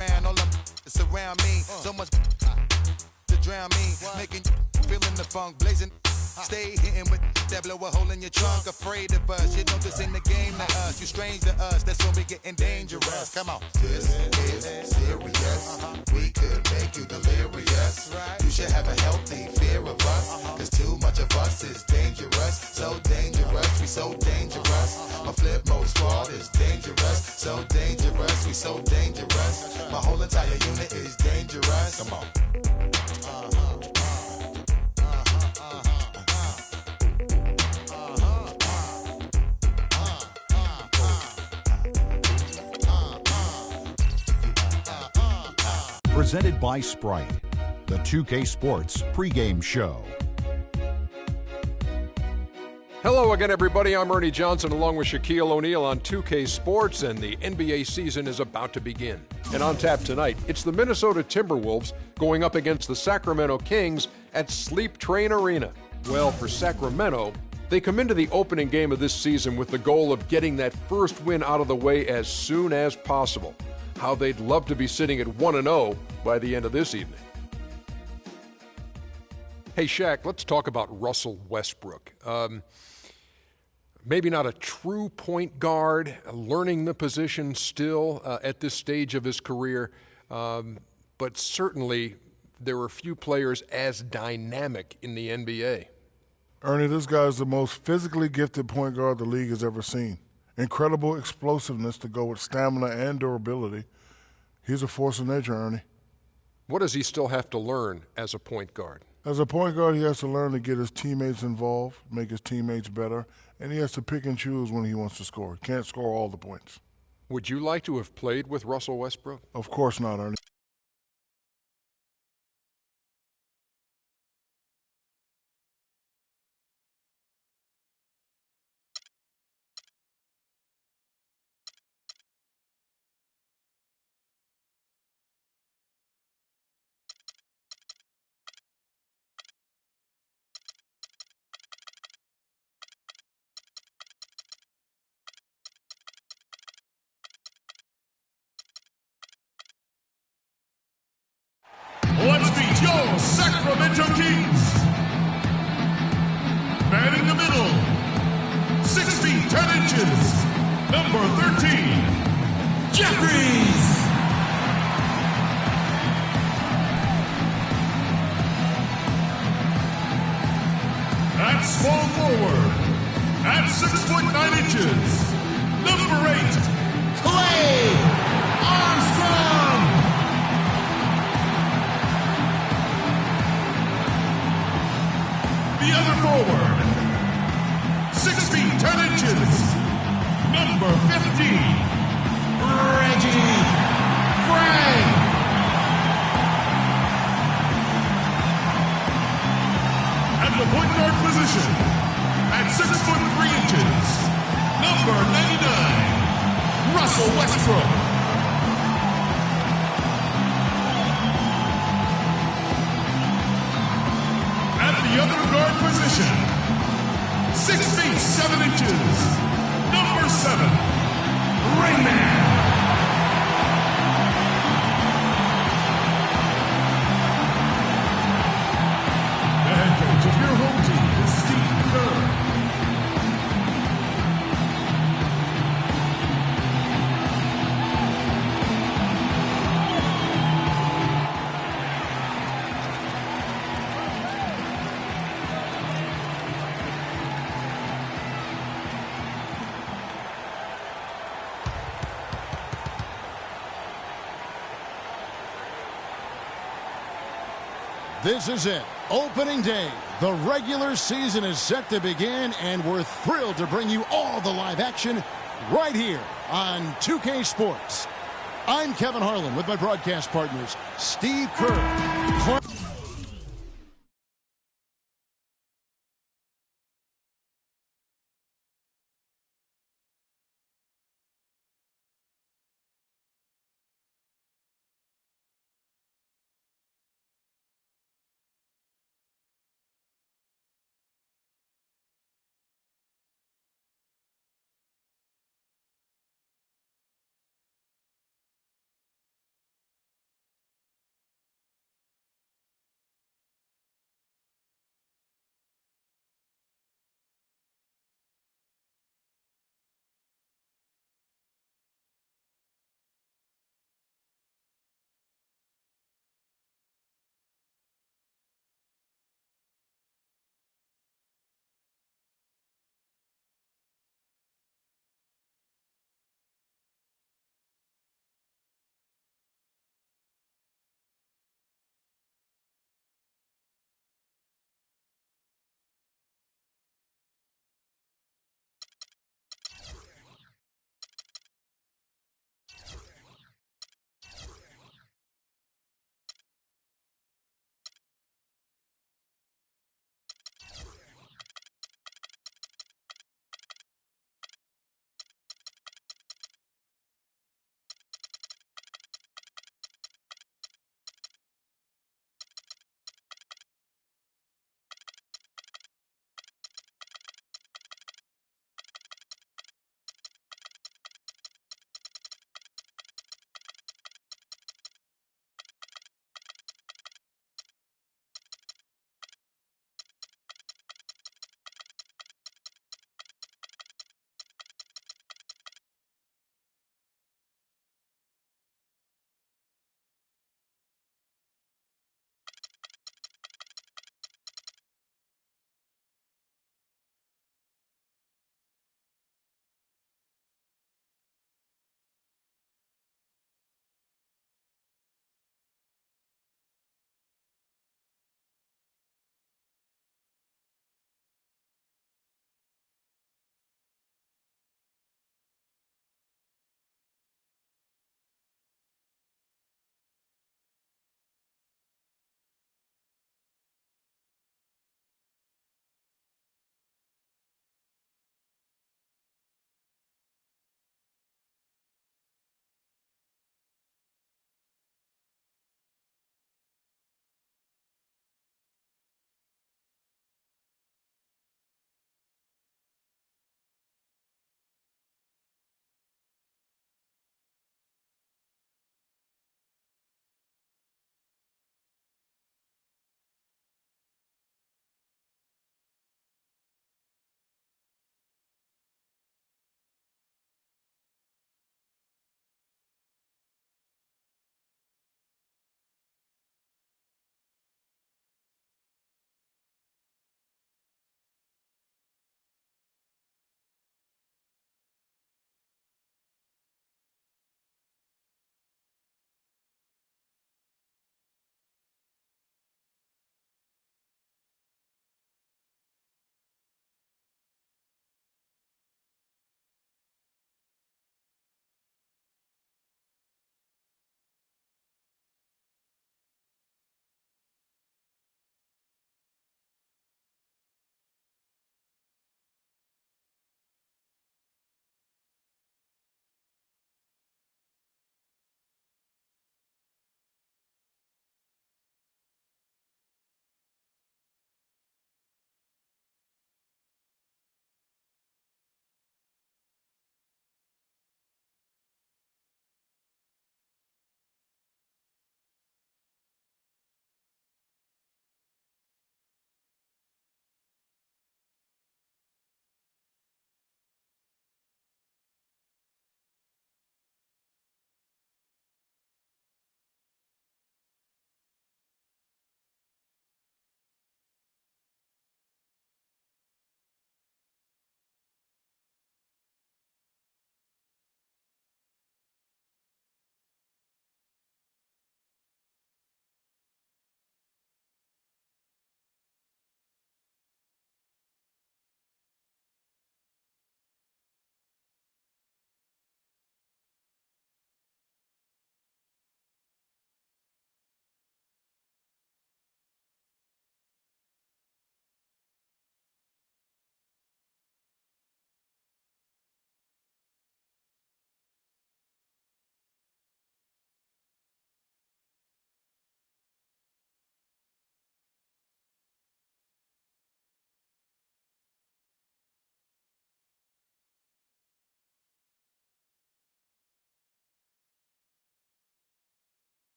around, all them surround me. So much to drown me, making feeling the funk, blazing. Stay hitting with that blow a hole in your trunk. Afraid of us, you know this ain't the game to us. You strange to us, that's when we getting dangerous. Come on. This is serious. We could make you delirious. You should have a healthy fear of us. Cause too much of us is dangerous. So dangerous, we so dangerous. My flip mode squad is dangerous. So dangerous, we so dangerous. My whole entire unit is dangerous. Come on. Presented by Sprite, the 2K Sports pregame show. Hello again, everybody. I'm Ernie Johnson along with Shaquille O'Neal on 2K Sports, and the NBA season is about to begin. And on tap tonight, it's the Minnesota Timberwolves going up against the Sacramento Kings at Sleep Train Arena. Well, for Sacramento, they come into the opening game of this season with the goal of getting that first win out of the way as soon as possible. How they'd love to be sitting at 1-0 by the end of this evening. Hey, Shaq, let's talk about Russell Westbrook. Maybe not a true point guard, learning the position still at this stage of his career, but certainly there are few players as dynamic in the NBA. Ernie, this guy is the most physically gifted point guard the league has ever seen. Incredible explosiveness to go with stamina and durability. He's a force of nature, Ernie. What does he still have to learn as a point guard? As a point guard, he has to learn to get his teammates involved, make his teammates better, and he has to pick and choose when he wants to score. He can't score all the points. Would you like to have played with Russell Westbrook? Of course not, Ernie. Let's meet your Sacramento Kings. Man in the middle, 6 feet 10 inches, number 13, Jeffries. At small forward, at 6 foot 9 inches, number 8, Clay Armstrong. The other forward, 6 feet 10 inches, number 15, Reggie Gray. At the point guard position, at 6 foot 3 inches, number 99, Russell Westbrook. The other guard position, 6 feet 7 inches, number 7, Rayman. The head coach of your home team is Steve Kerr. This is it. Opening day. The regular season is set to begin, and we're thrilled to bring you all the live action right here on 2K Sports. I'm Kevin Harlan with my broadcast partners, Steve Kerr,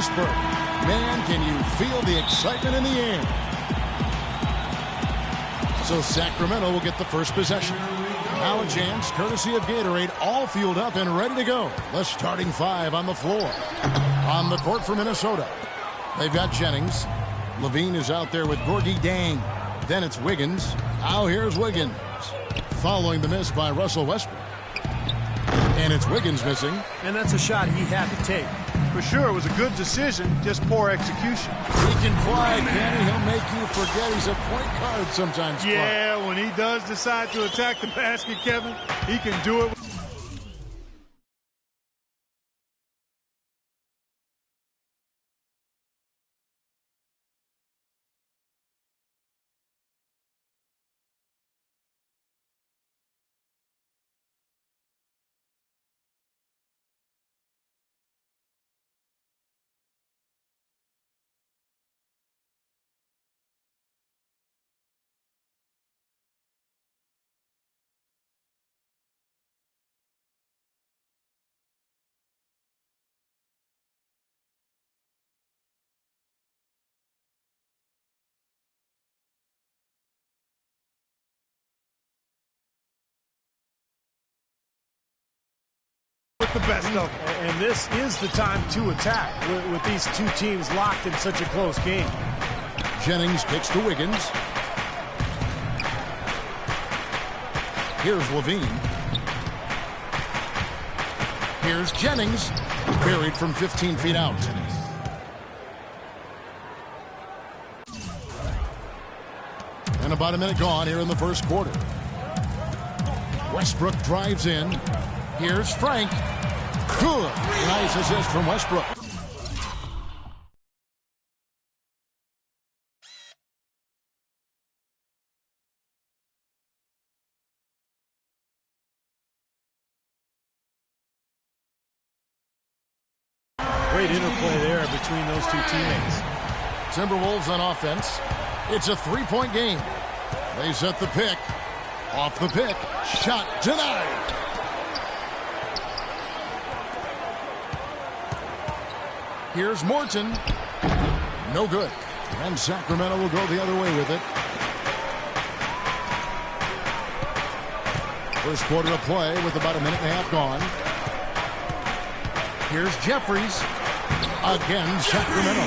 Westbrook. Man, can you feel the excitement in the air? So Sacramento will get the first possession. Now a chance, courtesy of Gatorade, all fueled up and ready to go. The starting five on the floor. On the court for Minnesota, they've got Jennings. Levine is out there with Gorgie Dang. Then it's Wiggins. Now here's Wiggins. Following the miss by Russell Westbrook. And it's Wiggins missing. And that's a shot he had to take. For sure, it was a good decision, just poor execution. He can fly, can he? He'll make you forget he's a point guard sometimes. Yeah, when he does decide to attack the basket, Kevin, he can do it. The best of them. And this is the time to attack with these two teams locked in such a close game. Jennings kicks to Wiggins. Here's Levine. Here's Jennings. Buried from 15 feet out. And about a minute gone here in the first quarter. Westbrook drives in. Here's Frank. Good. Nice assist from Westbrook. Great interplay there between those two teammates. Timberwolves on offense. It's a three-point game. They set the pick. Off the pick. Shot denied. Here's Morton. No good. And Sacramento will go the other way with it. First quarter of play with about a minute and a half gone. Here's Jeffries. Again, Sacramento.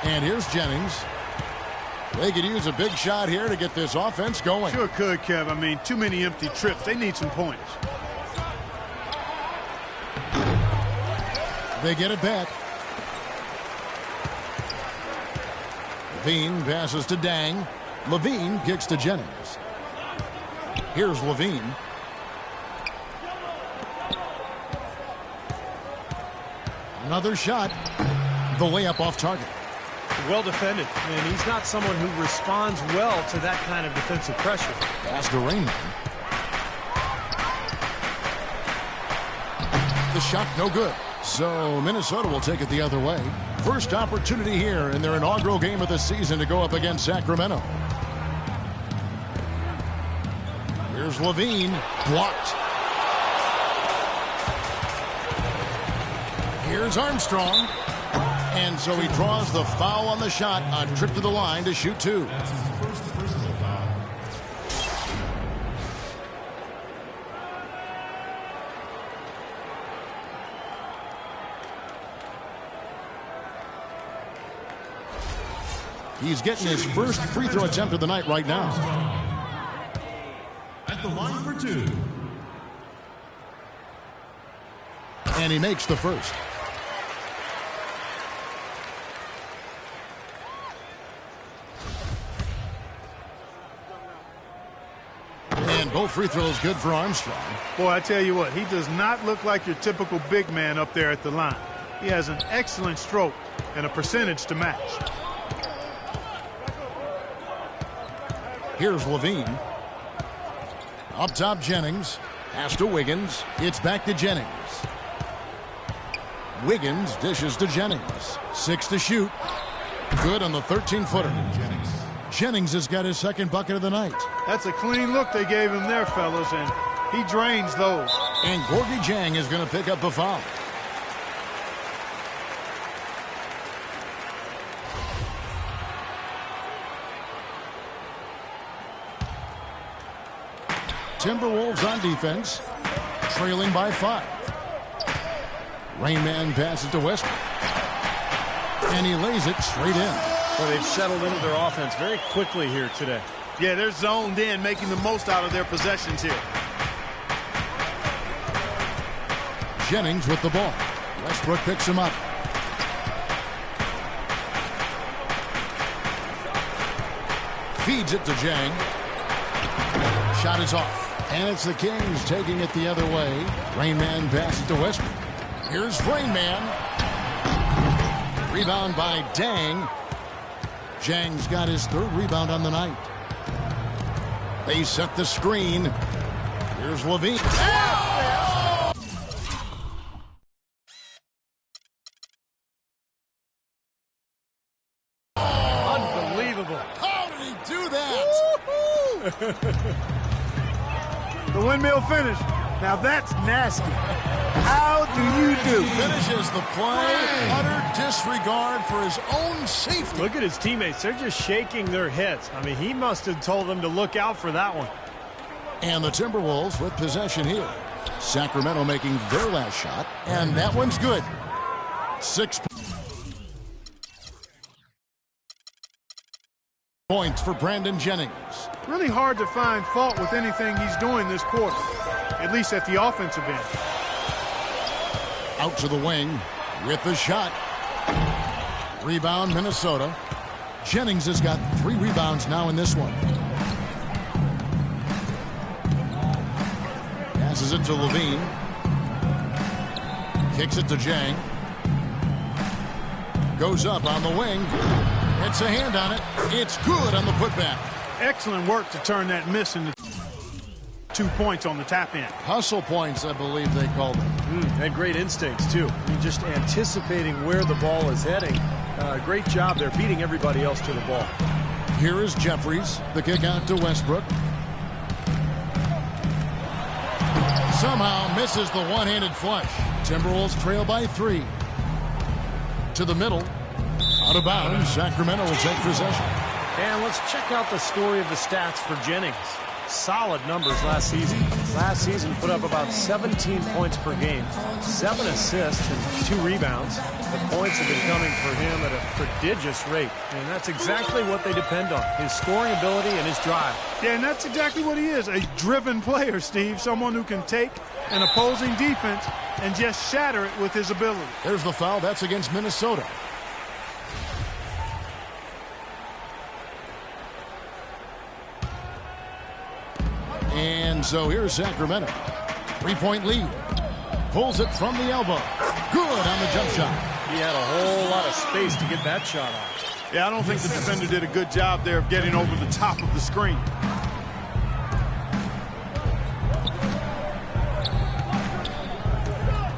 And here's Jennings. They could use a big shot here to get this offense going. Sure could, Kev. I mean, too many empty trips. They need some points. They get it back. Levine passes to Dang. Levine kicks to Jennings. Here's Levine. Another shot. The layup off target. Well defended. And he's not someone who responds well to that kind of defensive pressure. Pass to Raymond. The shot no good. So Minnesota will take it the other way. First opportunity here in their inaugural game of the season to go up against Sacramento. Here's Levine. Blocked. Here's Armstrong. And so he draws the foul on the shot. A trip to the line to shoot two. He's getting his first free throw attempt of the night right now. At the line for two. And he makes the first. And both free throws good for Armstrong. Boy, I tell you what, he does not look like your typical big man up there at the line. He has an excellent stroke and a percentage to match. Here's Levine. Up top, Jennings. Pass to Wiggins. It's back to Jennings. Wiggins dishes to Jennings. 6 to shoot. Good on the 13-footer. Jennings has got his second bucket of the night. That's a clean look they gave him there, fellas, and he drains those. And Gorgie Jang is going to pick up the foul. Timberwolves on defense, trailing by 5. Rainman passes to Westbrook, and he lays it straight in. Well, they've settled into their offense very quickly here today. Yeah, they're zoned in, making the most out of their possessions here. Jennings with the ball. Westbrook picks him up. Feeds it to Jang. Shot is off. And it's the Kings taking it the other way. Rainman passes to Westbrook. Here's Rainman. Rebound by Dang. Jang's got his 3rd rebound on the night. They set the screen. Here's Levine. Unbelievable. How did he do that? The windmill finish. Now that's nasty. How do you do? Finishes the play. Utter disregard for his own safety. Look at his teammates. They're just shaking their heads. I mean, he must have told them to look out for that one. And the Timberwolves with possession here. Sacramento making their last shot. And that one's good. 6 points for Brandon Jennings. Really hard to find fault with anything he's doing this quarter, at least at the offensive end. Out to the wing with the shot. Rebound, Minnesota. Jennings has got 3 rebounds now in this one. Passes it to Levine. Kicks it to Jang. Goes up on the wing. It's a hand on it. It's good on the putback. Excellent work to turn that miss into 2 points on the tap in. Hustle points, I believe they called them. And great instincts, too. I mean, just anticipating where the ball is heading. Great job there, beating everybody else to the ball. Here is Jeffries. The kick out to Westbrook. Somehow misses the one-handed flush. Timberwolves trail by 3. To the middle. Out of bounds. Sacramento will take possession. And let's check out the story of the stats for Jennings. Solid numbers last season. Last season put up about 17 points per game, 7 assists and 2 rebounds. The points have been coming for him at a prodigious rate. And that's exactly what they depend on, his scoring ability and his drive. Yeah, and that's exactly what he is, a driven player, Steve. Someone who can take an opposing defense and just shatter it with his ability. There's the foul. That's against Minnesota. And so here's Sacramento. 3-point lead. Pulls it from the elbow. Good on the jump shot. He had a whole lot of space to get that shot off. Yeah, I don't think the defender did a good job there of getting over the top of the screen.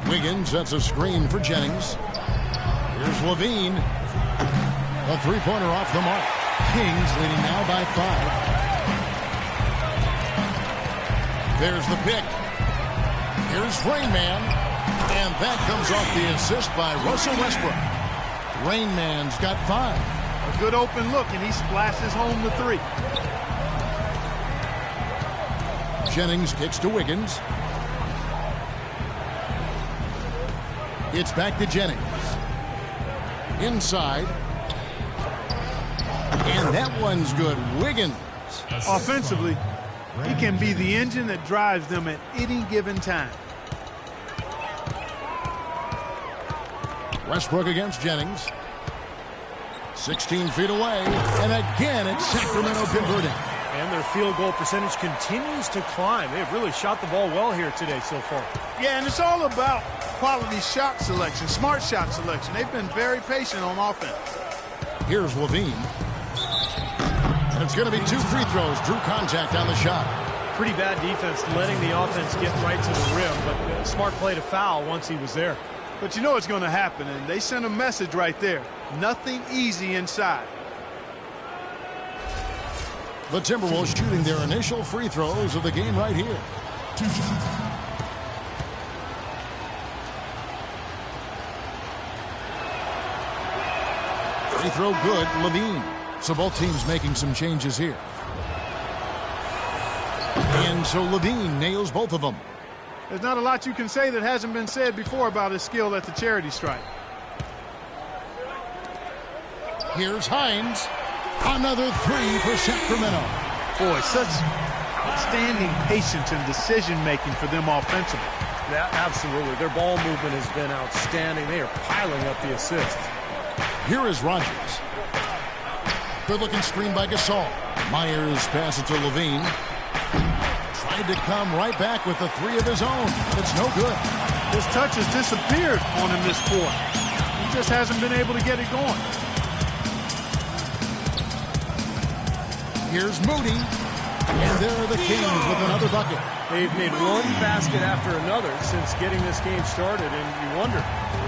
Wiggins sets a screen for Jennings. Here's Levine. A 3-pointer off the mark. Kings leading now by 5. There's the pick. Here's Rainman. And that comes off the assist by Russell Westbrook. Rainman's got 5. A good open look, and he splashes home the 3. Jennings kicks to Wiggins. It's back to Jennings. Inside. And that one's good. Wiggins. Offensively, he can be the engine that drives them at any given time. Westbrook against Jennings. 16 feet away. And again, it's Sacramento converting. And their field goal percentage continues to climb. They've really shot the ball well here today so far. Yeah, and it's all about quality shot selection, smart shot selection. They've been very patient on offense. Here's Levine. And it's going to be 2 free throws. Drew contact on the shot. Pretty bad defense letting the offense get right to the rim, but smart play to foul once he was there. But you know what's going to happen, and they sent a message right there. Nothing easy inside. The Timberwolves shooting their initial free throws of the game right here. Free throw good, Levine. So both teams making some changes here. And so Levine nails both of them. There's not a lot you can say that hasn't been said before about his skill at the charity stripe. Here's Hines. Another three for Sacramento. Boy, such outstanding patience and decision-making for them offensively. Yeah, absolutely. Their ball movement has been outstanding. They are piling up the assists. Here is Rogers. Good-looking screen by Gasol. Myers passes to Levine. Tried to come right back with the three of his own. It's no good. His touch has disappeared on him this quarter. He just hasn't been able to get it going. Here's Moody. And there are the Kings with another bucket. They've made one basket after another since getting this game started, and you wonder,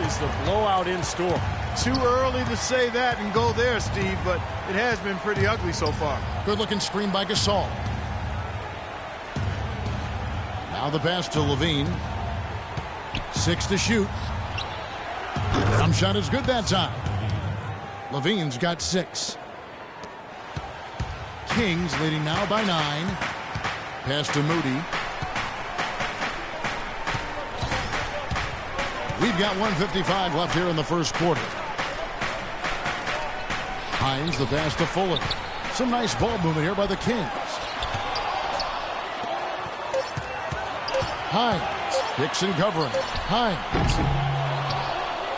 is the blowout in store? Too early to say that and go there, Steve, but it has been pretty ugly so far. Good-looking screen by Gasol. Now the pass to Levine. 6 to shoot. Jump shot is good that time. Levine's got 6. Kings leading now by 9. Pass to Moody. We've got 1:55 left here in the first quarter. Hines the pass to Fuller. Some nice ball movement here by the Kings. Hines. Dixon covering. Hines.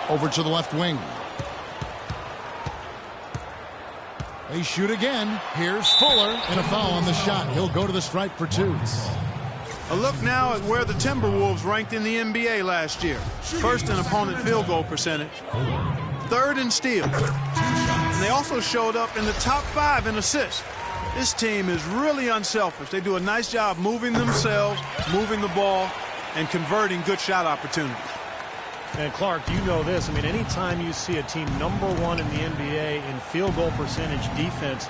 Over to the left wing. They shoot again. Here's Fuller, and a foul on the shot. He'll go to the stripe for 2. A look now at where the Timberwolves ranked in the NBA last year. First in opponent field goal percentage. 3rd in steals. And they also showed up in the top 5 in assists. This team is really unselfish. They do a nice job moving themselves, moving the ball, and converting good shot opportunities. And Clark, you know this. I mean, anytime you see a team #1 in the NBA in field goal percentage defense,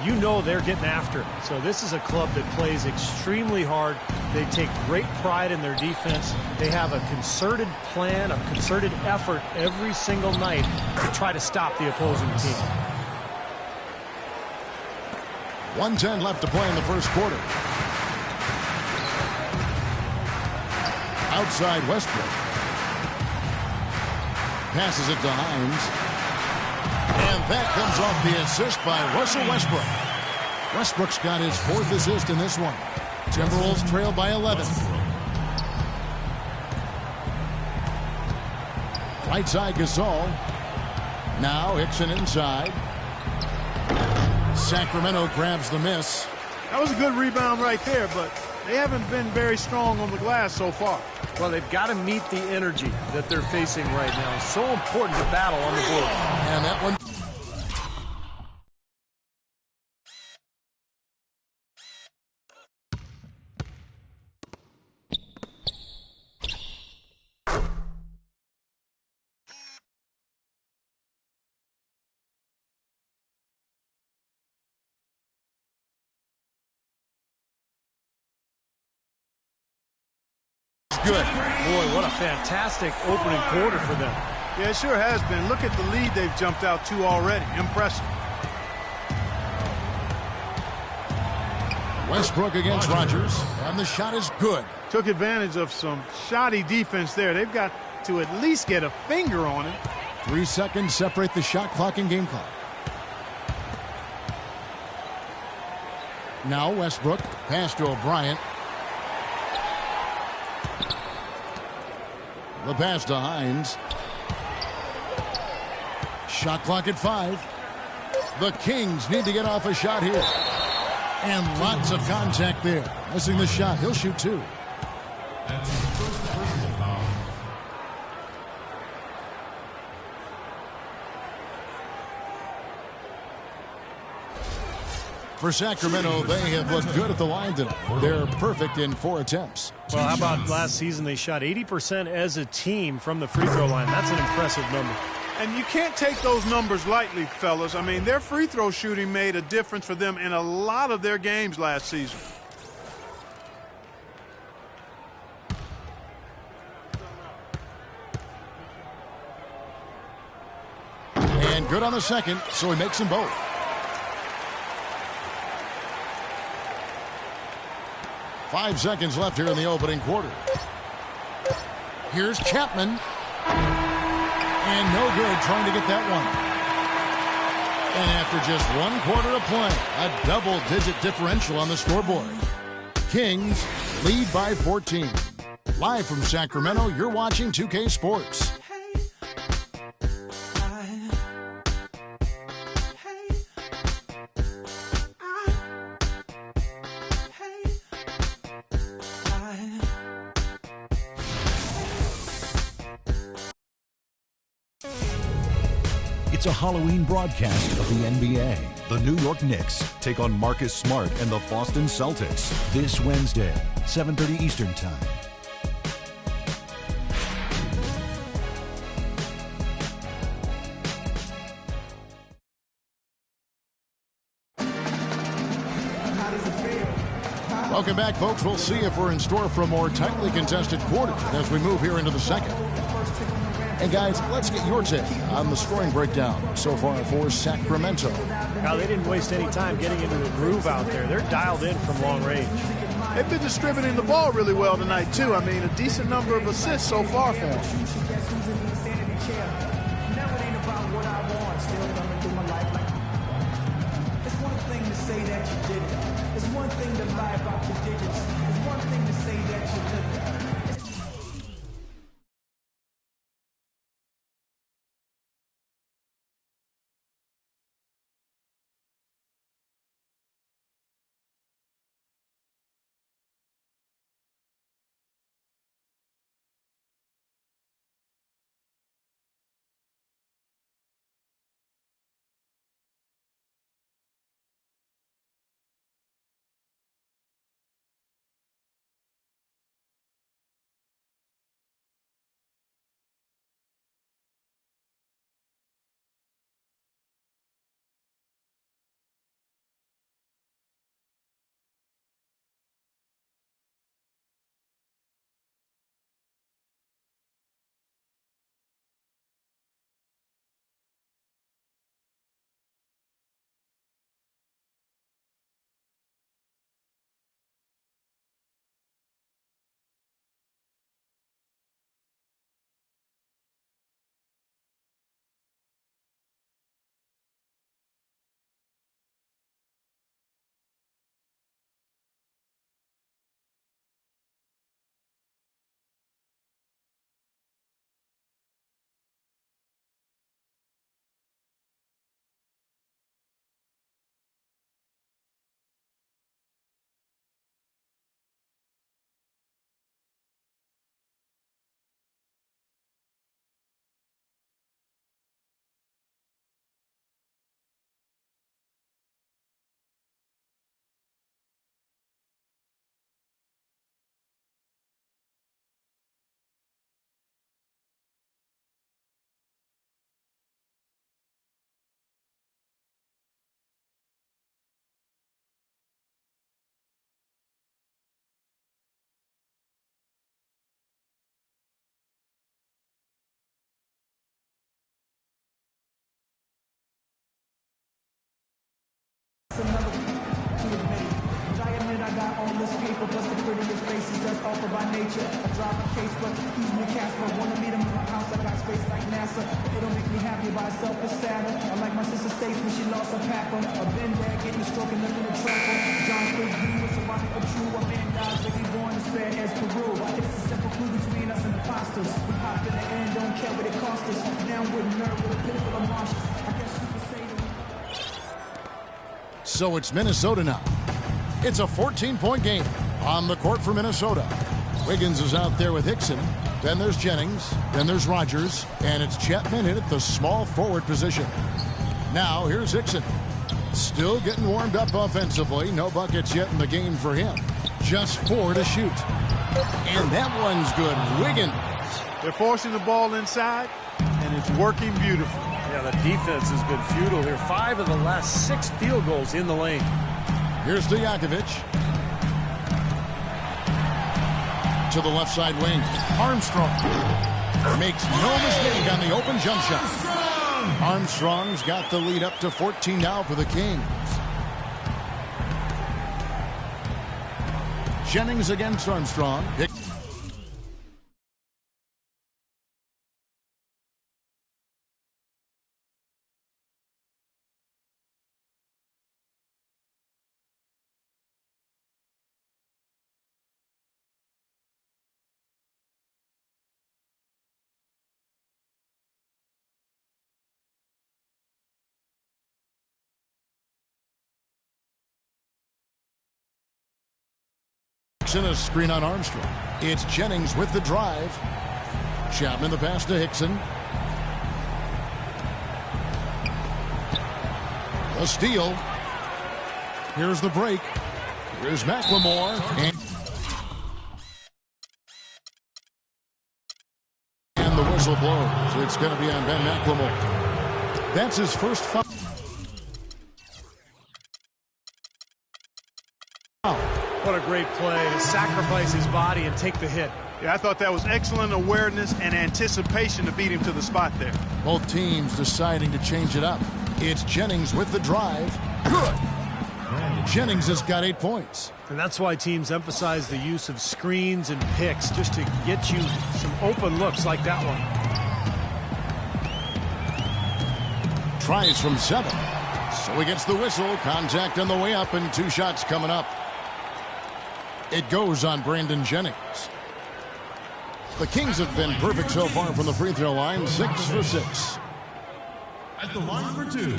you know they're getting after it. So this is a club that plays extremely hard. They take great pride in their defense. They have a concerted plan, a concerted effort every single night to try to stop the opposing team. 1:10 left to play in the first quarter. Outside Westbrook. Passes it to Hines. And that comes off the assist by Russell Westbrook. Westbrook's got his 4th assist in this one. Timberwolves trail by 11. Right side Gasol. Now Hickson inside. Sacramento grabs the miss. That was a good rebound right there, but they haven't been very strong on the glass so far. Well, they've got to meet the energy that they're facing right now. So important to battle on the board. And that one. Good. Boy, what a fantastic opening quarter for them. Yeah, it sure has been. Look at the lead they've jumped out to already. Impressive. Westbrook against Rogers, and the shot is good. Took advantage of some shoddy defense there. They've got to at least get a finger on it. 3 seconds separate the shot clock and game clock. Now Westbrook, pass to O'Brien. The pass to Hines. Shot clock at 5. The Kings need to get off a shot here. And lots of contact there. Missing the shot. He'll shoot 2. For Sacramento, they have looked good at the line tonight. They're perfect in 4 attempts. Well, how about last season? They shot 80% as a team from the free throw line. That's an impressive number. And you can't take those numbers lightly, fellas. I mean, their free throw shooting made a difference for them in a lot of their games last season. And good on the second, so he makes them both. Five seconds left here in the opening quarter. Here's Chapman. And no good trying to get that one. And after just 1 quarter of play, a double-digit differential on the scoreboard. Kings lead by 14. Live from Sacramento, you're watching 2K Sports. It's a Halloween broadcast of the NBA. The New York Knicks take on Marcus Smart and the Boston Celtics this Wednesday, 7:30 Eastern Time. Welcome back, folks. We'll see if we're in store for a more tightly contested quarter as we move here into the second. And guys, let's get your take on the scoring breakdown so far for Sacramento. Now, they didn't waste any time getting into the groove out there. They're dialed in from long range. They've been distributing the ball really well tonight, too. I mean, a decent number of assists so far for them. It's one thing to say that you did it. It's one thing to lie about your digits. It's one thing to say that you did it. I got all this paper, plus the prettiest faces that's offered by nature. I drive a case, but he's me Casper. Wanna meet him in my house, I got space like NASA. It don't make me happy by itself, it's sadder. I like my sister Stace when she lost her papa. I've been there, getting a stroke and looking a trapper. John Quick D was erotic but true. A man dies like he born as fair as Peru. It's a simple clue between us and imposters. We hop in the end, don't care what it costs us. Down with a nerd with a pit full of marshes. I guess you could say that we... So it's Minnesota now. It's a 14-point game on the court for Minnesota. Wiggins is out there with Hickson. Then there's Jennings. Then there's Rogers. And it's Chapman in at the small forward position. Now here's Hickson. Still getting warmed up offensively. No buckets yet in the game for him. Just 4 to shoot. And that one's good. Wiggins. They're forcing the ball inside, and it's working beautifully. Yeah, the defense has been futile here. 5 of the last 6 field goals in the lane. Here's Stojakovic. To the left side wing. Armstrong makes no mistake on the open jump shot. Armstrong's got the lead up to 14 now for the Kings. Jennings against Armstrong. In a screen on Armstrong. It's Jennings with the drive. Chapman the pass to Hickson. A steal. Here's the break. Here's McLemore. And the whistle blows. It's going to be on Ben McLemore. That's his first foul. What a great play to sacrifice his body and take the hit. Yeah, I thought that was excellent awareness and anticipation to beat him to the spot there. Both teams deciding to change it up. It's Jennings with the drive. Good. Jennings has got 8 points. And that's why teams emphasize the use of screens and picks, just to get you some open looks like that one. Tries from 7. So he gets the whistle. Contact on the way up and 2 shots coming up. It goes on Brandon Jennings. The Kings have been perfect so far from the free throw line. 6 for 6. At the line for 2.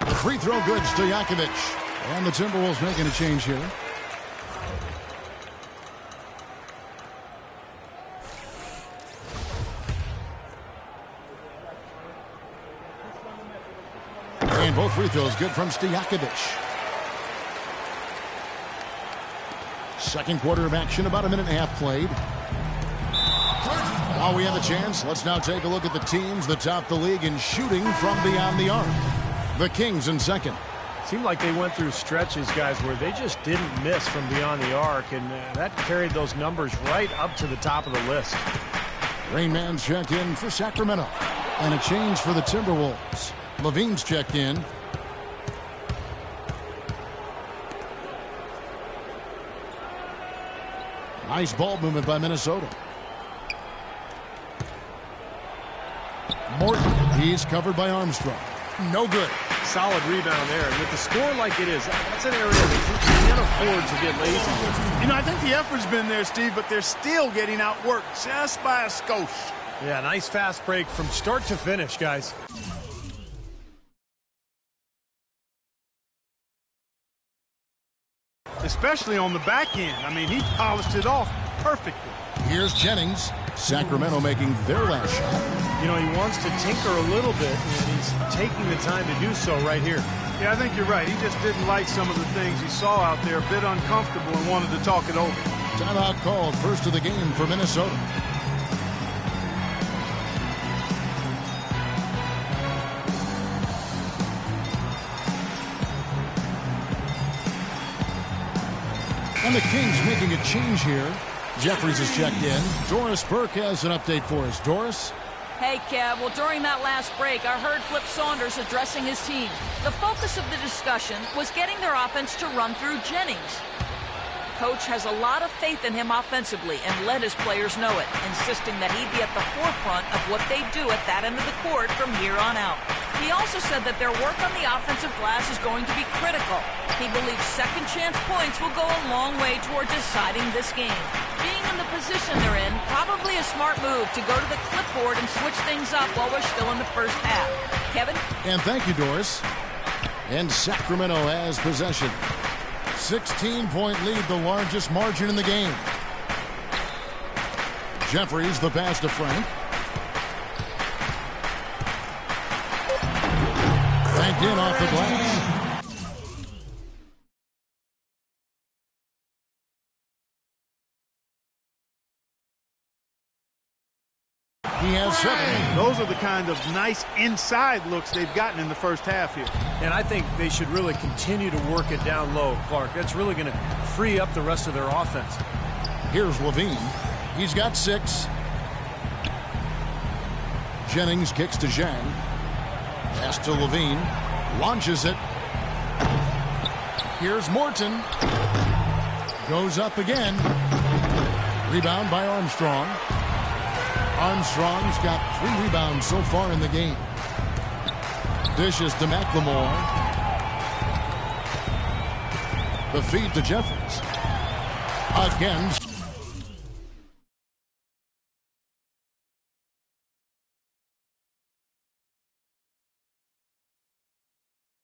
The free throw good, Stojakovic. And the Timberwolves making a change here. And both free throws good from Stojakovic. Second quarter of action, about a minute and a half played. While we have a chance, let's now take a look at the teams that top the league in shooting from beyond the arc. The Kings in second. Seemed like they went through stretches, guys, where they just didn't miss from beyond the arc, and that carried those numbers right up to the top of the list. Rain Man's checked in for Sacramento. And a change for the Timberwolves. Levine's checked in. Nice ball movement by Minnesota. Morton, he's covered by Armstrong. No good. Solid rebound there. And with the score like it is, that's an area that you can't afford to get lazy with. You know, I think the effort's been there, Steve, but they're still getting outworked just by a skosh. Yeah, nice fast break from start to finish, guys. Especially on the back end. I mean, he polished it off perfectly. Here's Jennings. Sacramento making their last shot. You know, he wants to tinker a little bit, and he's taking the time to do so right here. Yeah, I think you're right. He just didn't like some of the things he saw out there, a bit uncomfortable, and wanted to talk it over. Timeout called, first of the game for Minnesota. And the Kings making a change here. Jeffries is checked in. Doris Burke has an update for us. Doris? Hey, Kev. Well, during that last break, I heard Flip Saunders addressing his team. The focus of the discussion was getting their offense to run through Jennings. Coach has a lot of faith in him offensively and let his players know it, insisting that he be at the forefront of what they do at that end of the court from here on out. He also said that their work on the offensive glass is going to be critical. He believes second chance points will go a long way toward deciding this game. Being in the position they're in, probably a smart move to go to the clipboard and switch things up while we're still in the first half. Kevin? And thank you, Doris. And Sacramento has possession. 16-point lead, the largest margin in the game. Jeffries, the pass to Frank. Banked in off the glass. He has 7. Those are the kind of nice inside looks they've gotten in the first half here. And I think they should really continue to work it down low, Clark. That's really going to free up the rest of their offense. Here's Levine. He's got 6. Jennings kicks to Zhang. Pass to Levine. Launches it. Here's Morton. Goes up again. Rebound by Armstrong. Armstrong's got 3 rebounds so far in the game. Dishes to McLemore. The feed to Jeffries. Again.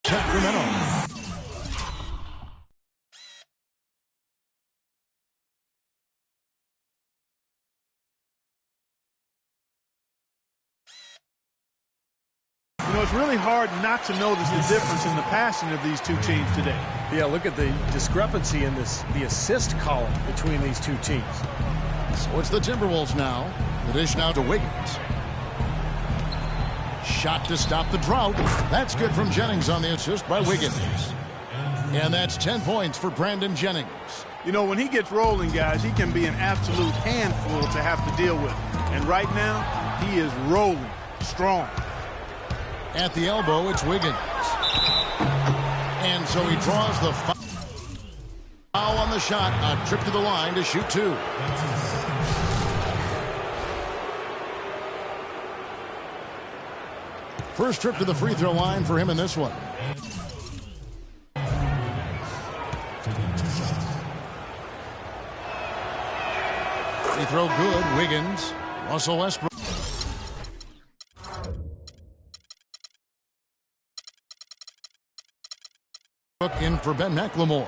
Sacramento. You know, it's really hard not to notice the difference in the passing of these two teams today. Yeah, look at the discrepancy in the assist column between these two teams. So it's the Timberwolves now. The dish now to Wiggins. Shot to stop the drought. That's good from Jennings on the assist by Wiggins. And that's 10 points for Brandon Jennings. You know, when he gets rolling, guys, he can be an absolute handful to have to deal with. And right now, he is rolling strong. At the elbow, it's Wiggins. And so he draws the foul on the shot. A trip to the line to shoot 2. First trip to the free throw line for him in this one. Free throw good. Wiggins. Russell Westbrook. In for Ben McLemore.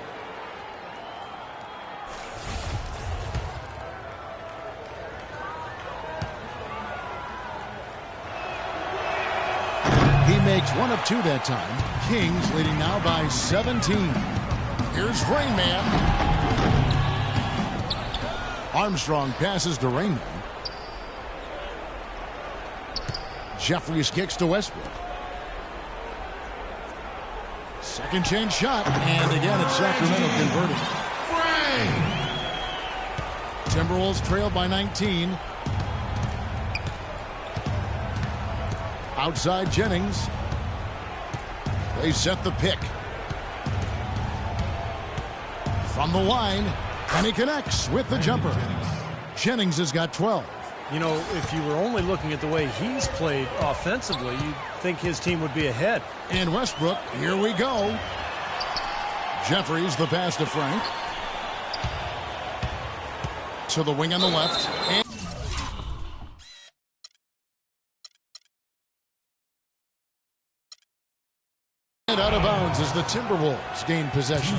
He makes 1 of 2 that time. Kings leading now by 17. Here's Rain Man. Armstrong passes to Rain Man. Jeffries kicks to Westbrook. Second chance shot, and again it's Sacramento converting. Timberwolves trailed by 19. Outside Jennings. They set the pick. From the line, and he connects with the jumper. Jennings has got 12. You know, if you were only looking at the way he's played offensively, you'd think his team would be ahead. And Westbrook, here we go. Jeffries, the pass to Frank. To the wing on the left. And out of bounds as the Timberwolves gain possession.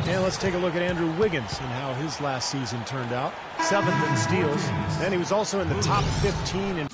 And let's take a look at Andrew Wiggins and how his last season turned out. 7th in steals. And he was also in the top 15 in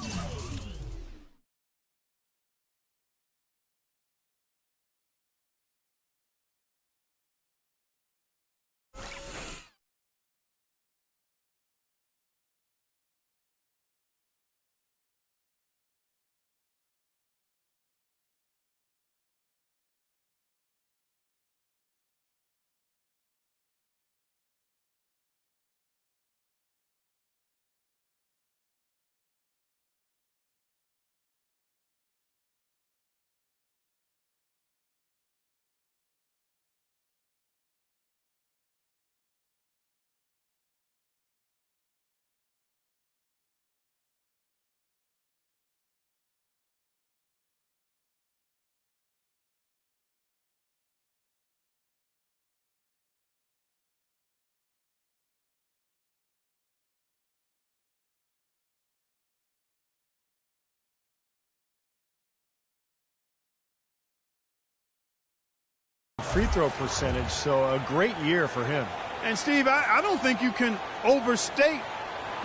free throw percentage, so a great year for him. And Steve, I don't think you can overstate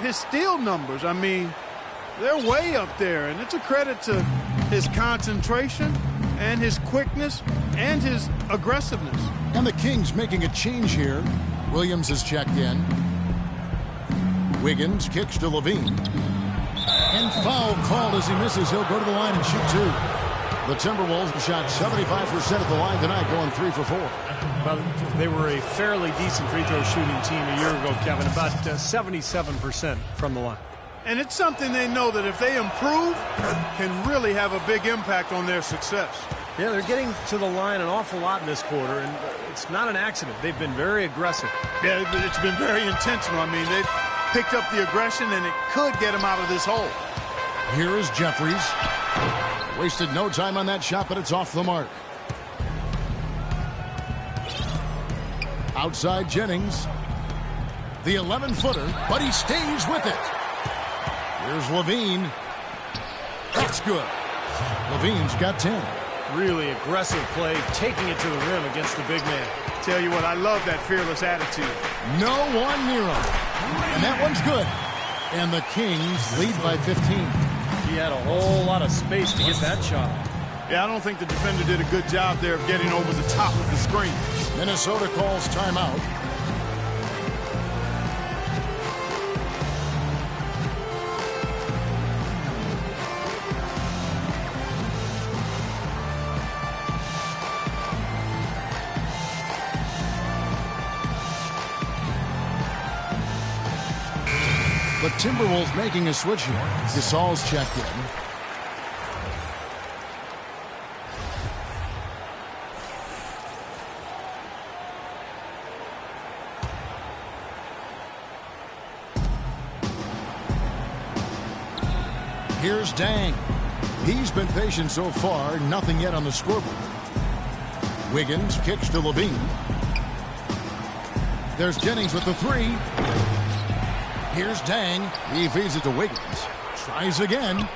his steal numbers. I mean, they're way up there, and it's a credit to his concentration and his quickness and his aggressiveness. And the Kings making a change here. Williams has checked in. Wiggins kicks to Levine. And foul called as he misses. He'll go to the line and shoot 2. The Timberwolves shot 75% at the line tonight, going 3 for 4. Well, they were a fairly decent free throw shooting team a year ago, Kevin, about 77% from the line. And it's something they know that if they improve, can really have a big impact on their success. Yeah, they're getting to the line an awful lot in this quarter, and it's not an accident. They've been very aggressive. Yeah, it's been very intentional. I mean, they've picked up the aggression, and it could get them out of this hole. Here is Jeffries. Wasted no time on that shot, but it's off the mark. Outside Jennings. The 11-footer, but he stays with it. Here's Levine. That's good. Levine's got 10. Really aggressive play, taking it to the rim against the big man. Tell you what, I love that fearless attitude. No one near him. And that one's good. And the Kings lead by 15. He had a whole lot of space to get that shot. Yeah, I don't think the defender did a good job there of getting over the top of the screen. Minnesota calls timeout. The Timberwolves making a switch here. Gasol's checked in. Here's Dang. He's been patient so far. Nothing yet on the scoreboard. Wiggins kicks to Levine. There's Jennings with the three. Here's Dang. He feeds it to Wiggins. Tries again.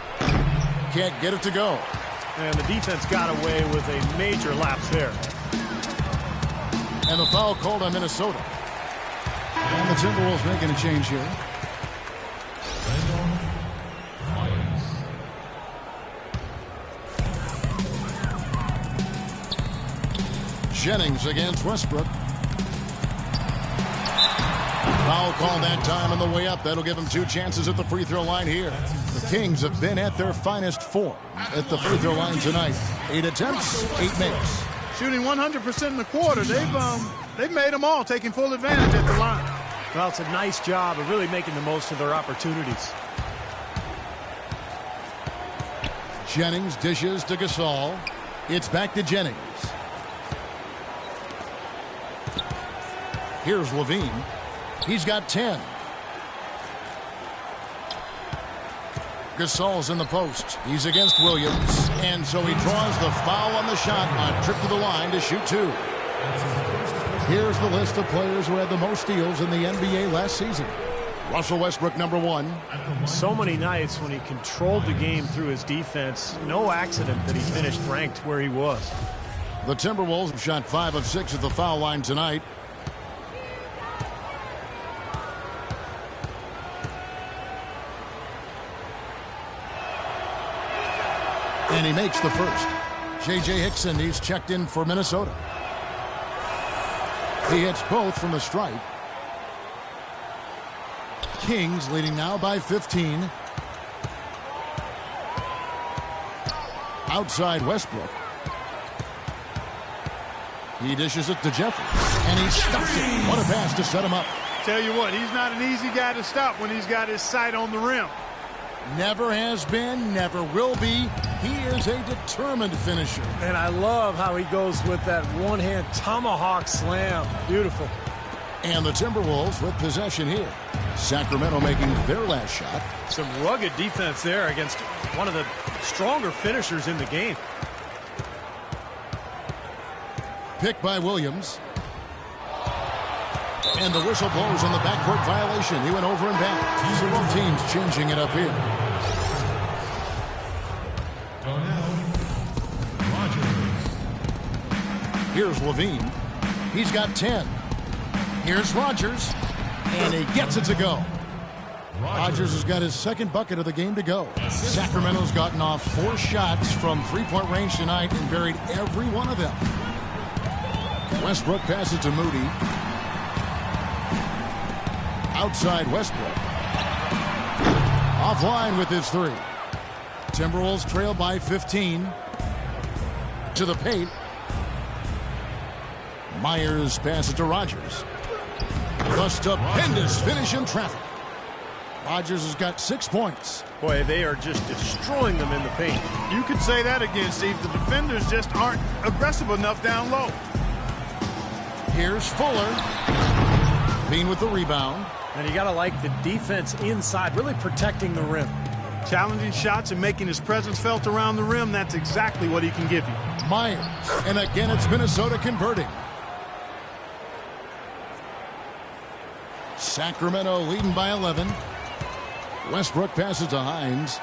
Can't get it to go. And the defense got away with a major lapse there. And the foul called on Minnesota. And the Timberwolves making a change here. Jennings against Westbrook. Foul call that time on the way up. That'll give him 2 chances at the free throw line here. The Kings have been at their finest form at the free throw line tonight. 8 attempts, 8 makes. Shooting 100% in the quarter. They've made them all, taking full advantage at the line. Well, it's a nice job of really making the most of their opportunities. Jennings dishes to Gasol. It's back to Jennings. Here's Levine. He's got 10. Gasol's in the post. He's against Williams. And so he draws the foul on the shot on trip to the line to shoot 2. Here's the list of players who had the most steals in the NBA last season. Russell Westbrook, number 1. So many nights when he controlled the game through his defense. No accident that he finished ranked where he was. The Timberwolves have shot 5 of 6 at the foul line tonight. And he makes the first. J.J. Hickson, he's checked in for Minnesota. He hits both from the stripe. Kings leading now by 15. Outside Westbrook. He dishes it to Jeffries. And he stops it. What a pass to set him up. Tell you what, he's not an easy guy to stop when he's got his sight on the rim. Never has been, never will be. He is a determined finisher. And I love how he goes with that one-hand tomahawk slam. Beautiful. And the Timberwolves with possession here. Sacramento making their last shot. Some rugged defense there against one of the stronger finishers in the game. Picked by Williams. And the whistle blows on the backcourt violation. He went over and back. So both teams changing it up here. Here's Levine. He's got 10. Here's Rogers. And he gets it to go. Rogers has got his second bucket of the game to go. Sacramento's gotten off 4 shots from three-point range tonight and buried every one of them. Westbrook passes to Moody. Outside Westbrook. Offline with his 3. Timberwolves trail by 15. To the paint. Myers passes to Rogers. The stupendous finish in traffic. Rodgers has got 6 points. Boy, they are just destroying them in the paint. You could say that again, Steve. The defenders just aren't aggressive enough down low. Here's Fuller. Bean with the rebound. And you got to like the defense inside, really protecting the rim. Challenging shots and making his presence felt around the rim, that's exactly what he can give you. Myers. And again, it's Minnesota converting. Sacramento leading by 11. Westbrook passes to Hines.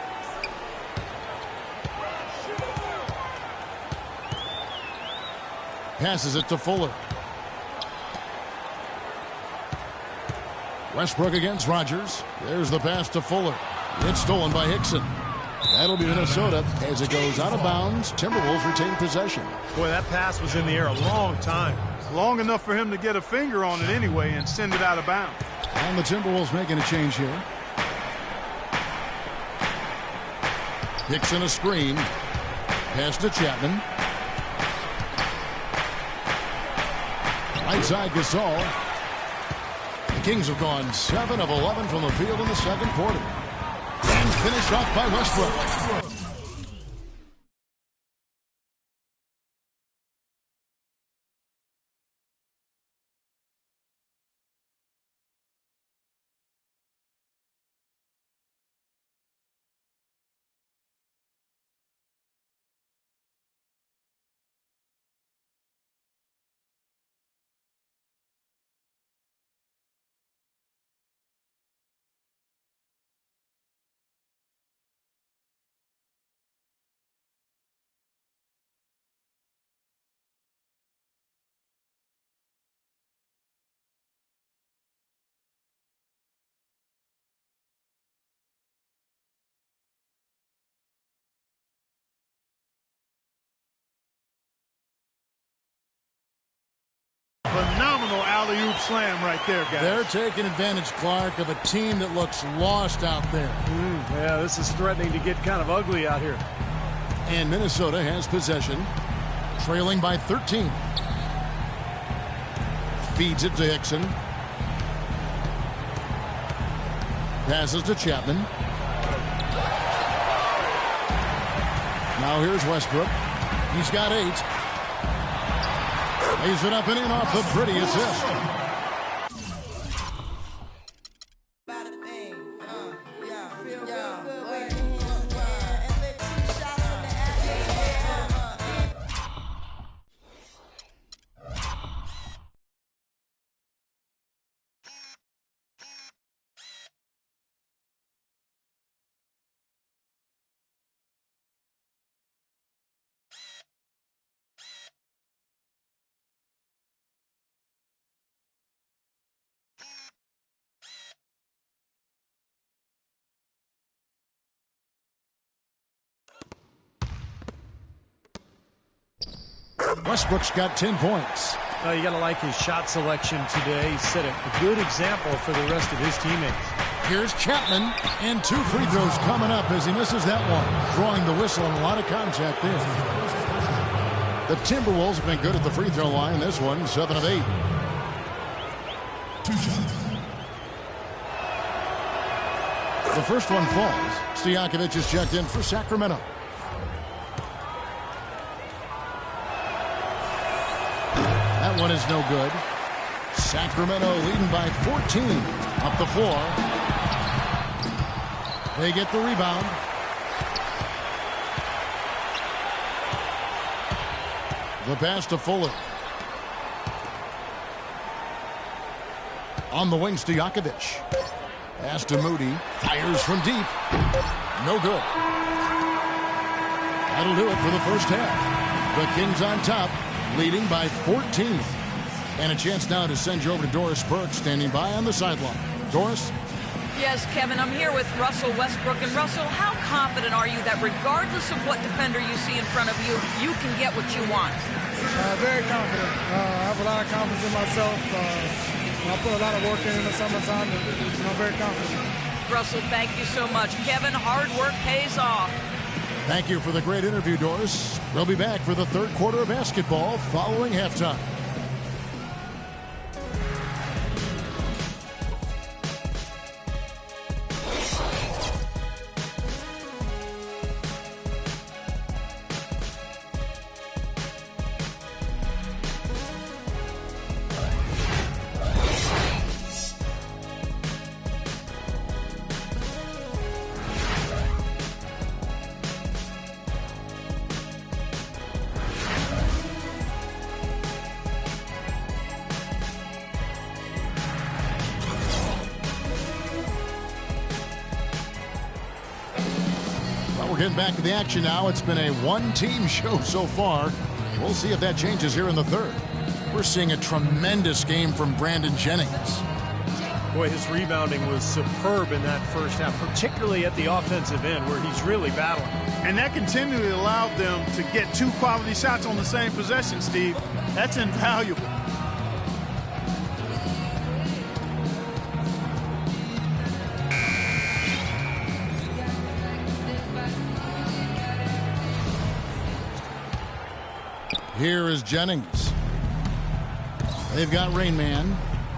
Passes it to Fuller. Westbrook against Rodgers. There's the pass to Fuller. It's stolen by Hickson. That'll be Minnesota as it goes out of bounds. Timberwolves retain possession. Boy, that pass was in the air a long time. Long enough for him to get a finger on it anyway and send it out of bounds. And the Timberwolves making a change here. Hickson a screen. Pass to Chapman. Right side Gasol. The Kings have gone 7 of 11 from the field in the second quarter. And finished off by Westbrook. Phenomenal alley-oop slam right there, guys. They're taking advantage, Clark, of a team that looks lost out there. Yeah, this is threatening to get kind of ugly out here. And Minnesota has possession, trailing by 13. Feeds it to Hickson. Passes to Chapman. Now here's Westbrook. He's got 8. Lays it up and in off the pretty assist. Westbrook's got 10 points. You got to like his shot selection today. He set a good example for the rest of his teammates. Here's Chapman, and 2 free throws coming up as he misses that one. Drawing the whistle and a lot of contact there. The Timberwolves have been good at the free throw line. This one, 7 of 8. 2 shots. The first one falls. Stojakovic is checked in for Sacramento. That one is no good. Sacramento leading by 14 up the floor. They get the rebound. The pass to Fuller. On the wing, Stojakovic. Pass to Moody. Fires from deep. No good. That'll do it for the first half. The Kings on top, leading by 14. And a chance now to send you over to Doris Burke, standing by on the sideline. Doris? Yes, Kevin, I'm here with Russell Westbrook. And Russell, how confident are you that regardless of what defender you see in front of you, you can get what you want? Very confident. I have a lot of confidence in myself. I put a lot of work in the summertime, and I'm very confident. Russell, thank you so much. Kevin, hard work pays off. Thank you for the great interview, Doris. We'll be back for the third quarter of basketball following halftime. getting back to the action now. It's been a one-team show so far. We'll see if that changes here in the third. We're seeing a tremendous game from Brandon Jennings. Boy, his rebounding was superb in that first half, particularly at the offensive end where he's really battling. And that continually allowed them to get 2 quality shots on the same possession, Steve. That's invaluable. Here is Jennings. They've got Rain Man.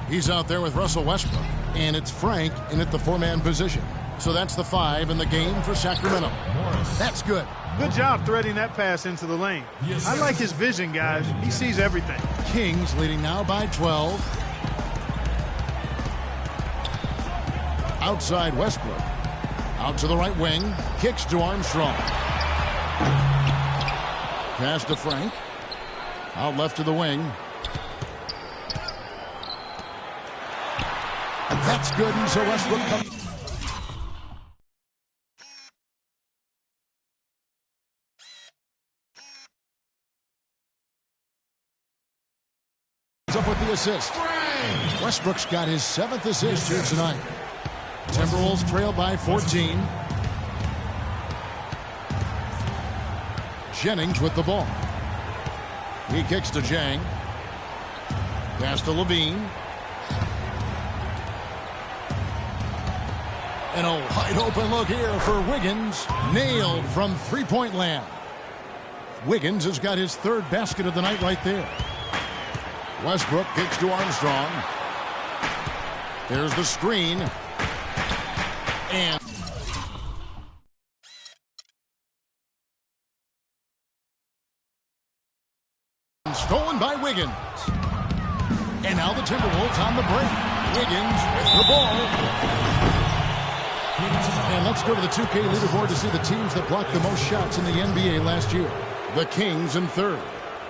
He's out there with Russell Westbrook. And it's Frank in at the 4-man position. So that's the 5 in the game for Sacramento. That's good. Good job threading that pass into the lane. I like his vision, guys. He sees everything. Kings leading now by 12. Outside Westbrook. Out to the right wing. Kicks to Armstrong. Pass to Frank. Out left to the wing. That's good, and so Westbrook comes up with the assist. Westbrook's got his 7th assist here tonight. Timberwolves trail by 14. Jennings with the ball. He kicks to Jang. Pass to Levine. And a wide open look here for Wiggins. Nailed from three-point land. Wiggins has got his 3rd basket of the night right there. Westbrook kicks to Armstrong. There's the screen. And stolen by Wiggins. And now the Timberwolves on the break. Wiggins with the ball. And let's go to the 2K leaderboard to see the teams that blocked the most shots in the NBA last year. The Kings in 3rd.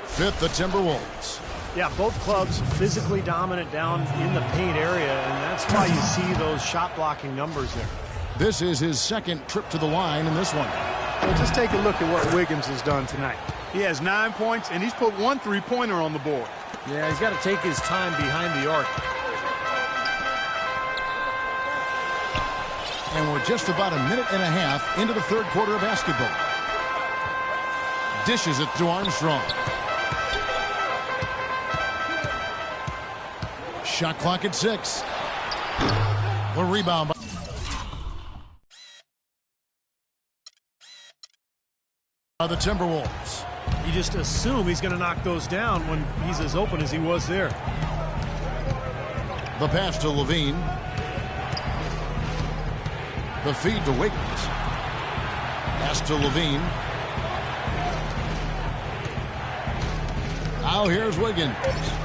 5th, the Timberwolves. Yeah, both clubs physically dominant down in the paint area, and that's why you see those shot blocking numbers there. This is his 2nd trip to the line in this one. Well, just take a look at what Wiggins has done tonight. He has 9 points, and he's put 1 3-pointer on the board. Yeah, he's got to take his time behind the arc. And we're just about a minute and a half into the 3rd quarter of basketball. Dishes it to Armstrong. Shot clock at 6. The rebound by the Timberwolves. You just assume he's going to knock those down when he's as open as he was there. The pass to Levine. The feed to Wiggins. Pass to Levine. Now here's Wiggins.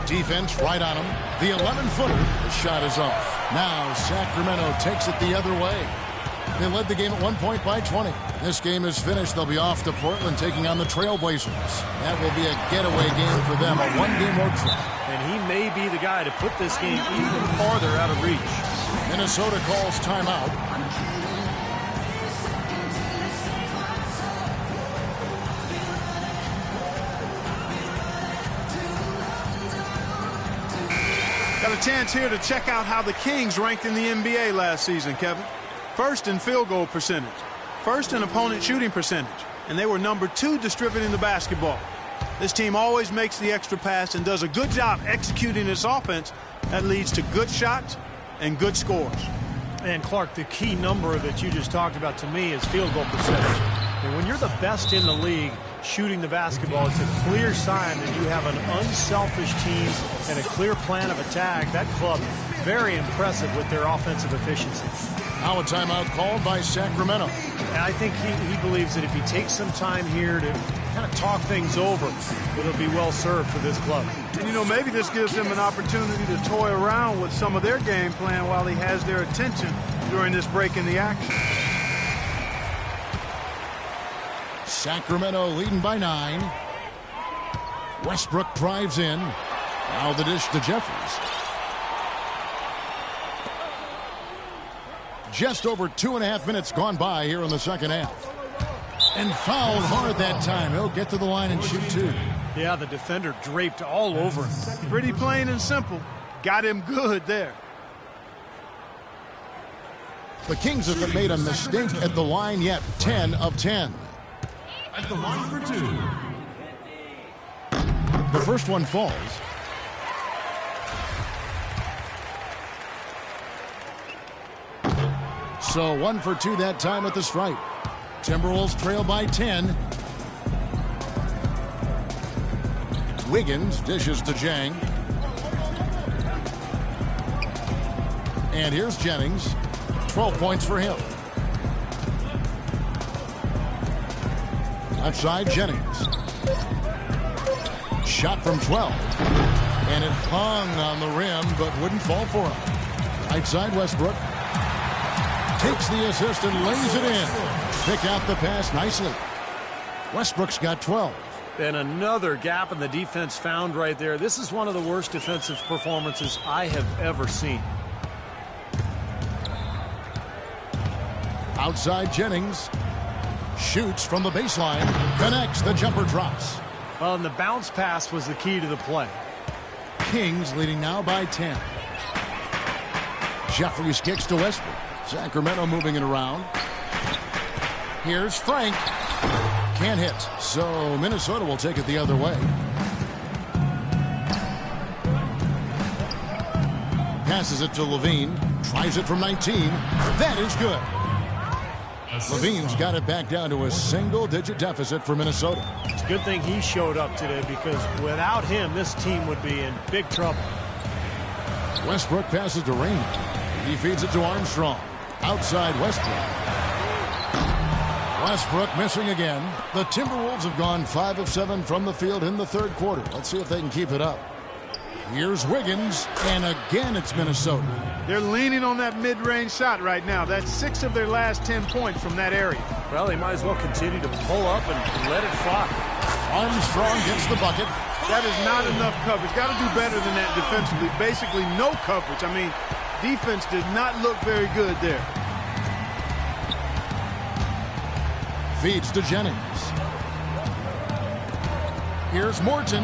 Defense right on him. The 11-footer. The shot is off. Now Sacramento takes it the other way. They led the game at 1 point by 20. This game is finished. They'll be off to Portland taking on the Trailblazers. That will be a getaway game for them, a 1-game road trip. And he may be the guy to put this game even farther out of reach. Minnesota calls timeout. Got a chance here to check out how the Kings ranked in the NBA last season, Kevin. 1st in field goal percentage, 1st in opponent shooting percentage, and they were number 2 distributing the basketball. This team always makes the extra pass and does a good job executing its offense that leads to good shots and good scores. And Clark, the key number that you just talked about to me is field goal percentage. And when you're the best in the league shooting the basketball, it's a clear sign that you have an unselfish team and a clear plan of attack. That club, very impressive with their offensive efficiency. Now a timeout called by Sacramento. And I think he believes that if he takes some time here to kind of talk things over, it'll be well served for this club. And, you know, maybe this gives him an opportunity to toy around with some of their game plan while he has their attention during this break in the action. Sacramento leading by 9. Westbrook drives in. Now the dish to Jeffries. Just over 2.5 minutes gone by here in the second half. And fouled hard that time. He'll get to the line and shoot 2. Yeah, the defender draped all over him. Pretty plain and simple. Got him good there. The Kings haven't made a mistake at the line yet. 10 of 10. At the line for 2. The first one falls. So 1 for 2 that time at the stripe. Timberwolves trail by 10. Wiggins dishes to Jang. And here's Jennings. 12 points for him. Outside Jennings. Shot from 12. And it hung on the rim, but wouldn't fall for him. Right side Westbrook. Takes the assist and lays it in. Pick out the pass nicely. Westbrook's got 12. And another gap in the defense found right there. This is one of the worst defensive performances I have ever seen. Outside Jennings. Shoots from the baseline. Connects. The jumper drops. Well, and the bounce pass was the key to the play. Kings leading now by 10. Jeffries kicks to Westbrook. Sacramento moving it around. Here's Frank. Can't hit. So Minnesota will take it the other way. Passes it to Levine. Tries it from 19. That is good. Levine's got it back down to a single-digit deficit for Minnesota. It's a good thing he showed up today because without him, this team would be in big trouble. Westbrook passes to Raymond. He feeds it to Armstrong. Outside Westbrook. Westbrook missing again. The Timberwolves have gone 5 of 7 from the field in the third quarter. Let's see if they can keep it up. Here's Wiggins, and again it's Minnesota. They're leaning on that mid-range shot right now. That's 6 of their last 10 points from that area. Well, they might as well continue to pull up and let it fly. Armstrong gets the bucket. That is not enough coverage. Got to do better than that defensively. Basically no coverage. I mean, defense did not look very good there. Feeds to Jennings. Here's Morton.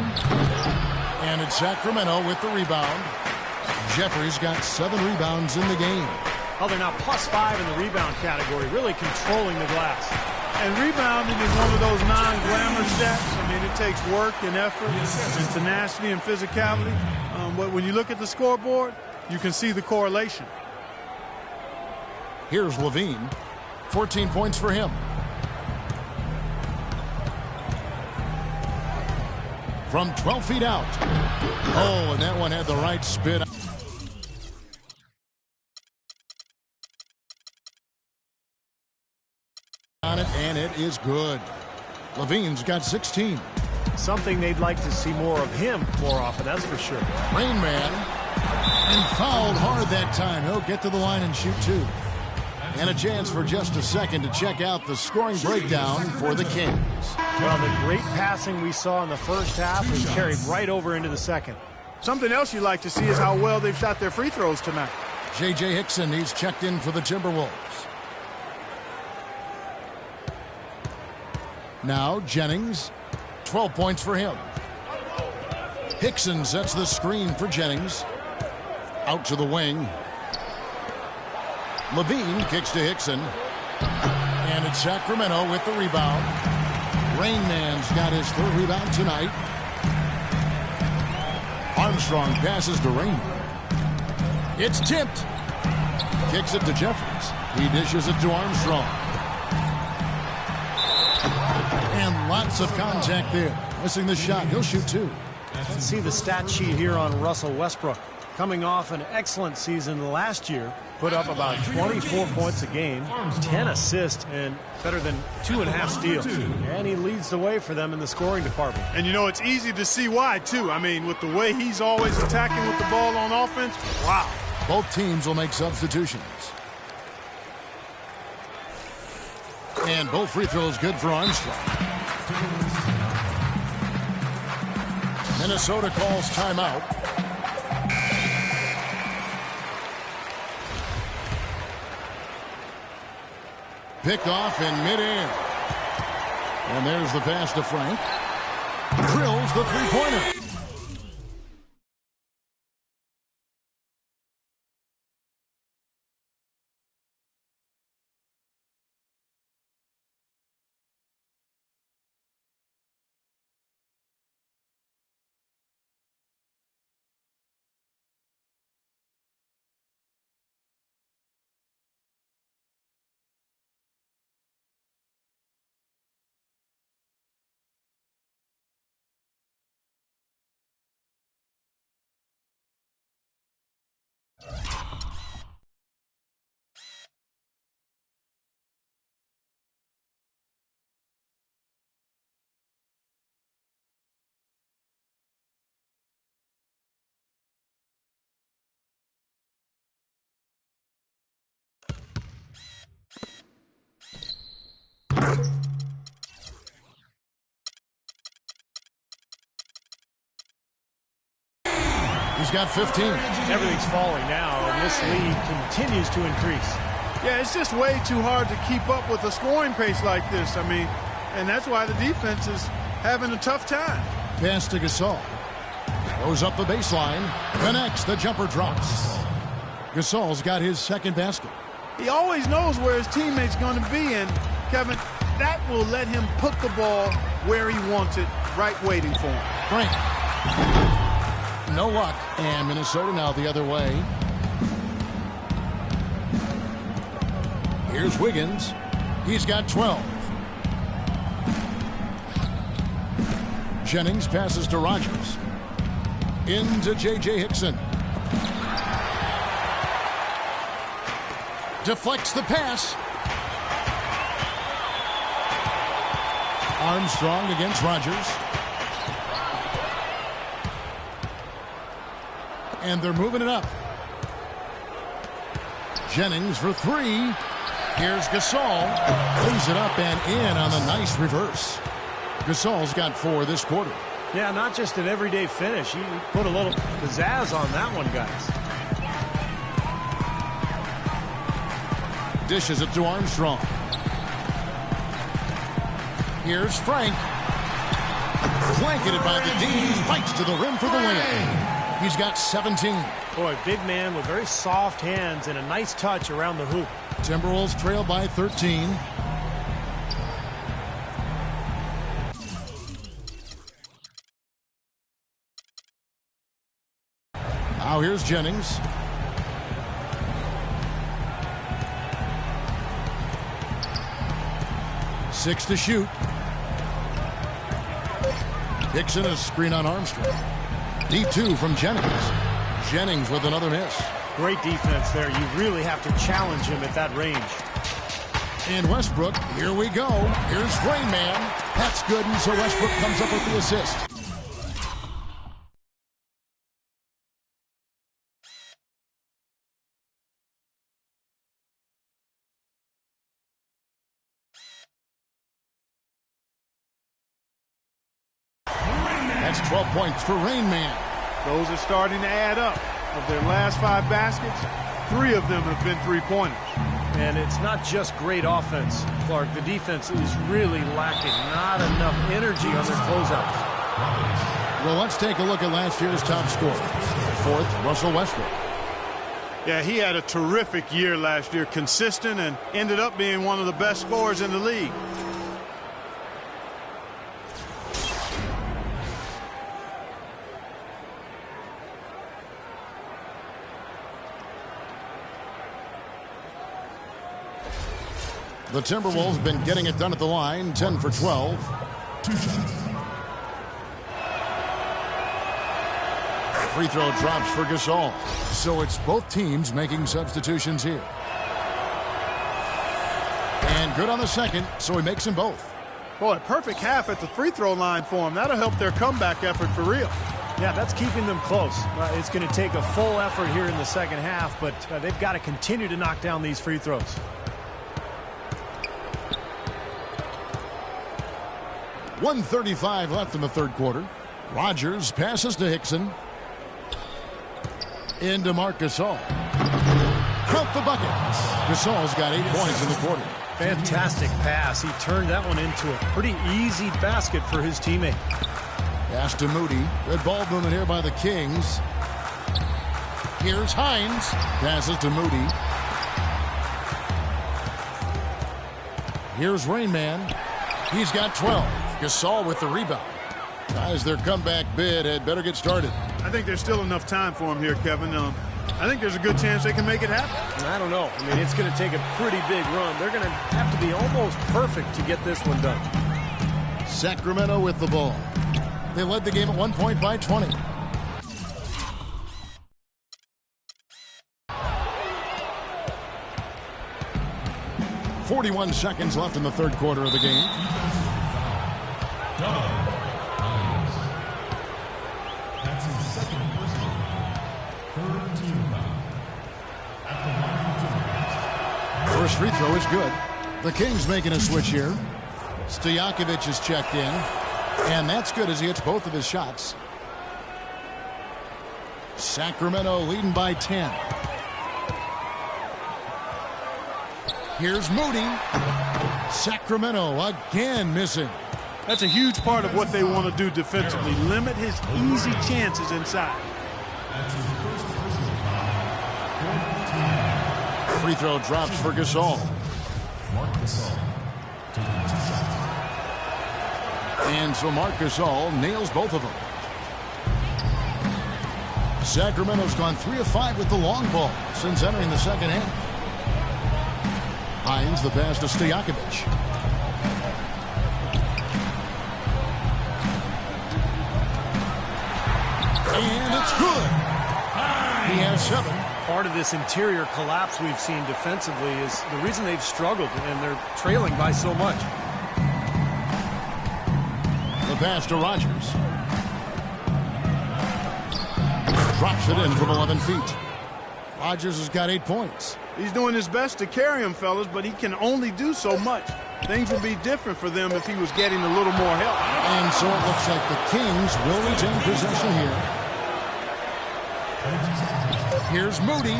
And it's Sacramento with the rebound. Jeffries got 7 rebounds in the game. Oh, they're now +5 in the rebound category, really controlling the glass. And rebounding is one of those non-glamour stats. I mean, it takes work and effort and tenacity and physicality. But when you look at the scoreboard, you can see the correlation. Here's Levine. 14 points for him. From 12 feet out. Oh, and that one had the right spin. On it, and it is good. Levine's got 16. Something they'd like to see more of him more often, that's for sure. Rain Man. And fouled hard that time. He'll get to the line and shoot 2. And a chance for just a second to check out the scoring breakdown for the Kings. Well, the great passing we saw in the first half was carried right over into the second. Something else you like to see is how well they've shot their free throws tonight. J.J. Hickson, he's checked in for the Timberwolves. Now Jennings, 12 points for him. Hickson sets the screen for Jennings. Out to the wing. Levine kicks to Hickson. And it's Sacramento with the rebound. Rain Man's got his 3rd rebound tonight. Armstrong passes to Raymond. It's tipped. Kicks it to Jeffries. He dishes it to Armstrong. And lots of contact there. Missing the shot. He'll shoot 2. Let's see the stat sheet here on Russell Westbrook. Coming off an excellent season last year, put up about 24 points a game, 10 assists, and better than 2.5 steals. And he leads the way for them in the scoring department. And, you know, it's easy to see why, too. I mean, with the way he's always attacking with the ball on offense, wow. Both teams will make substitutions. And both free throws good for Armstrong. Minnesota calls timeout. Picked off in midair. And there's the pass to Frank. Drills the three-pointer. He's got 15. Everything's falling now, and this lead continues to increase. Yeah, it's just way too hard to keep up with a scoring pace like this. I mean, and that's why the defense is having a tough time. Pass to Gasol. Goes up the baseline. Connects. The jumper drops. Gasol's got his second basket. He always knows where his teammate's going to be, and Kevin, that will let him put the ball where he wants it, right waiting for him. Frank. No luck. And Minnesota now the other way. Here's Wiggins. He's got 12. Jennings passes to Rogers. Into J.J. Hickson. Deflects the pass. Armstrong against Rogers. And they're moving it up. Jennings for three. Here's Gasol. Cleans it up and in on the nice reverse. Gasol's got 4 this quarter. Yeah, not just an everyday finish. You put a little pizzazz on that one, guys. Dishes it to Armstrong. Here's Frank. Blanketed by the D. Fights to the rim for the win. He's got 17. Boy, big man with very soft hands and a nice touch around the hoop. Timberwolves trail by 13. Now here's Jennings. Six to shoot. Hickson a screen on Armstrong. D2 from Jennings. Jennings with another miss. Great defense there. You really have to challenge him at that range. And Westbrook, here we go. Here's Rain Man. That's good, and so Westbrook comes up with the assist. That's 12 points for Rain Man. Those are starting to add up. Of their last 5 baskets, 3 of them have been three-pointers. And it's not just great offense, Clark. The defense is really lacking. Not enough energy on their closeouts. Well, let's take a look at last year's top scorer. 4th, Russell Westbrook. Yeah, he had a terrific year last year, consistent, and ended up being one of the best scorers in the league. The Timberwolves have been getting it done at the line, 10 for 12. 2 shots. Free throw drops for Gasol. So it's both teams making substitutions here. And good on the second, so he makes them both. Boy, perfect half at the free throw line for him. That'll help their comeback effort for real. Yeah, that's keeping them close. It's going to take a full effort here in the second half, but they've got to continue to knock down these free throws. .135 left in the third quarter. Rogers passes to Hickson. Into Marc Gasol. Count the bucket. Gasol's got 8 points in the quarter. Fantastic pass. He turned that one into a pretty easy basket for his teammate. Pass to Moody. Good ball movement here by the Kings. Here's Hines. Passes to Moody. Here's Rainman. He's got 12. Gasol with the rebound. Guys, their comeback bid had better get started. I think there's still enough time for him here, Kevin. I think there's a good chance they can make it happen. I don't know. I mean, it's going to take a pretty big run. They're going to have to be almost perfect to get this one done. Sacramento with the ball. They led the game at 1 point by 20. .41 seconds left in the third quarter of the game. That's his second personal foul. Third team foul. First free throw is good. The Kings making a switch here. Stojakovic is checked in. And that's good as he hits both of his shots. Sacramento leading by 10. Here's Moody. Sacramento again missing. That's a huge part of what they want to do defensively. Limit his easy chances inside. That's his first personal foul. Free throw drops for Gasol. Marc Gasol taking 2 shots. And so Marc Gasol nails both of them. Sacramento's gone 3 of 5 with the long ball since entering the second half. Hines the pass to Stojakovic. And it's good. He has 7. Part of this interior collapse we've seen defensively is the reason they've struggled, and they're trailing by so much. The pass to Rogers. Drops it in from 11 feet. Rogers has got 8 points. He's doing his best to carry him, fellas, but he can only do so much. Things would be different for them if he was getting a little more help. And so it looks like the Kings will retain possession here. Here's Moody.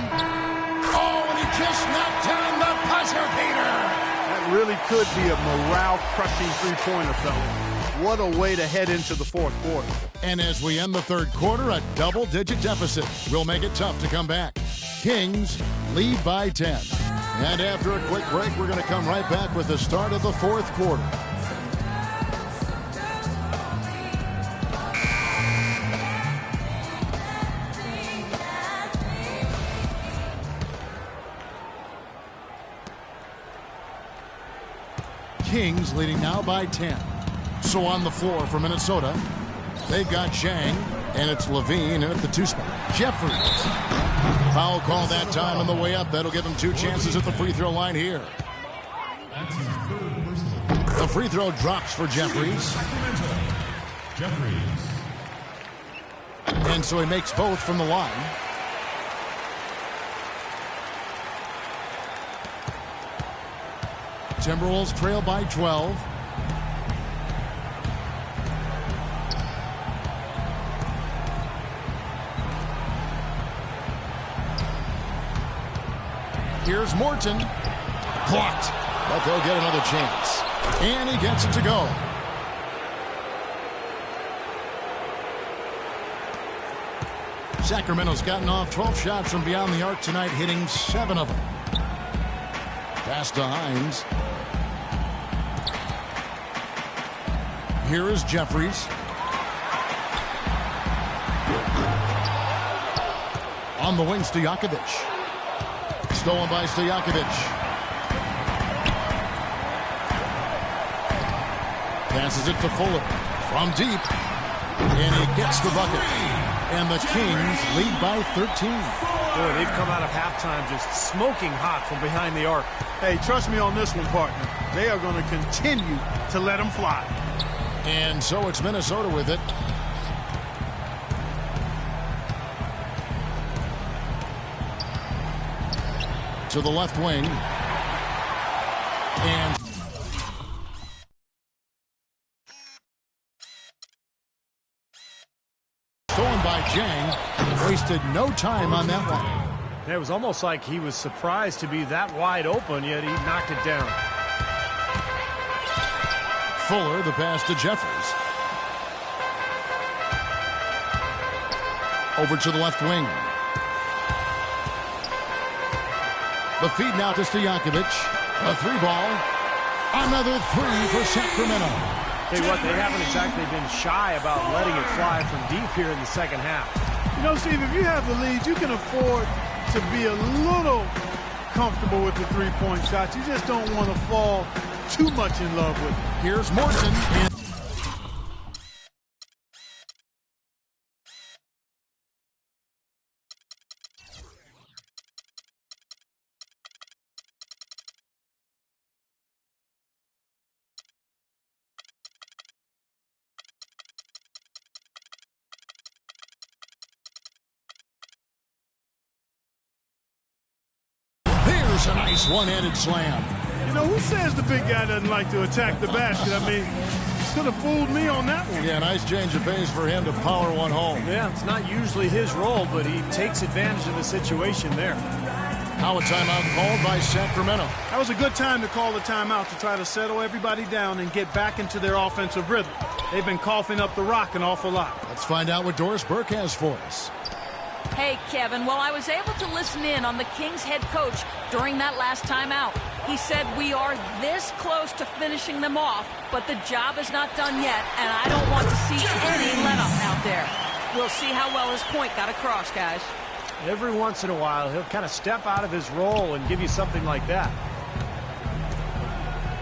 Oh, and he just knocked down the buzzer beater. That really could be a morale-crushing three-pointer, fellas. What a way to head into the fourth quarter. And as we end the third quarter, a double-digit deficit will make it tough to come back. Kings lead by 10. And after a quick break, we're going to come right back with the start of the fourth quarter. Kings leading now by 10. So on the floor for Minnesota, they've got Zhang, and it's Levine at the 2 spot. Jeffries. Foul call that time on the way up. That'll give him 2 chances at the free throw line here. The free throw drops for Jeffries. And so he makes both from the line. Timberwolves trail by 12. Here's Morton. Blocked. But they'll get another chance. And he gets it to go. Sacramento's gotten off 12 shots from beyond the arc tonight, hitting 7 of them. Pass to Hines. Here is Jeffries. On the wing, Stojakovic. Stolen by Stojakovic. Passes it to Fuller from deep. And he gets the bucket. And the Kings lead by 13. Boy, they've come out of halftime just smoking hot from behind the arc. Hey, trust me on this one, partner. They are going to continue to let them fly. And so it's Minnesota with it. To the left wing. And stolen by Zhang. Wasted no time on that one. It was almost like he was surprised to be that wide open, yet he knocked it down. Fuller, the pass to Jeffries. Over to the left wing. The feed now to Stojakovic. A 3-ball. Another 3 for Sacramento. Tell you what, they haven't exactly been shy about letting it fly from deep here in the second half. You know, Steve, if you have the lead, you can afford to be a little comfortable with the three-point shots. You just don't want to fall too much in love with it. Here's Morton. There's a nice one-handed slam. You know, who says the big guy doesn't like to attack the basket? I mean, could have fooled me on that one. Yeah, nice change of pace for him to power one home. Yeah, it's not usually his role, but he takes advantage of the situation there. Now a timeout called by Sacramento. That was a good time to call the timeout to try to settle everybody down and get back into their offensive rhythm. They've been coughing up the rock an awful lot. Let's find out what Doris Burke has for us. Hey, Kevin, well, I was able to listen in on the Kings head coach during that last timeout. He said we are this close to finishing them off, but the job is not done yet, and I don't want to see any let-up out there. We'll see how well his point got across, guys. Every once in a while, he'll kind of step out of his role and give you something like that.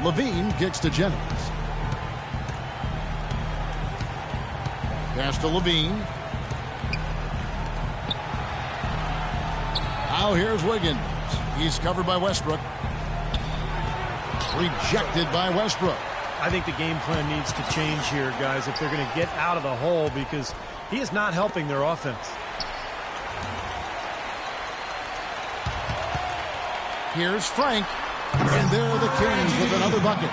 Levine kicks to Jennings. Pass to Levine. Now here's Wiggins. He's covered by Westbrook. Rejected by Westbrook. I think the game plan needs to change here, guys, if they're going to get out of the hole, because he is not helping their offense. Here's Frank. And there are the Kings with another bucket.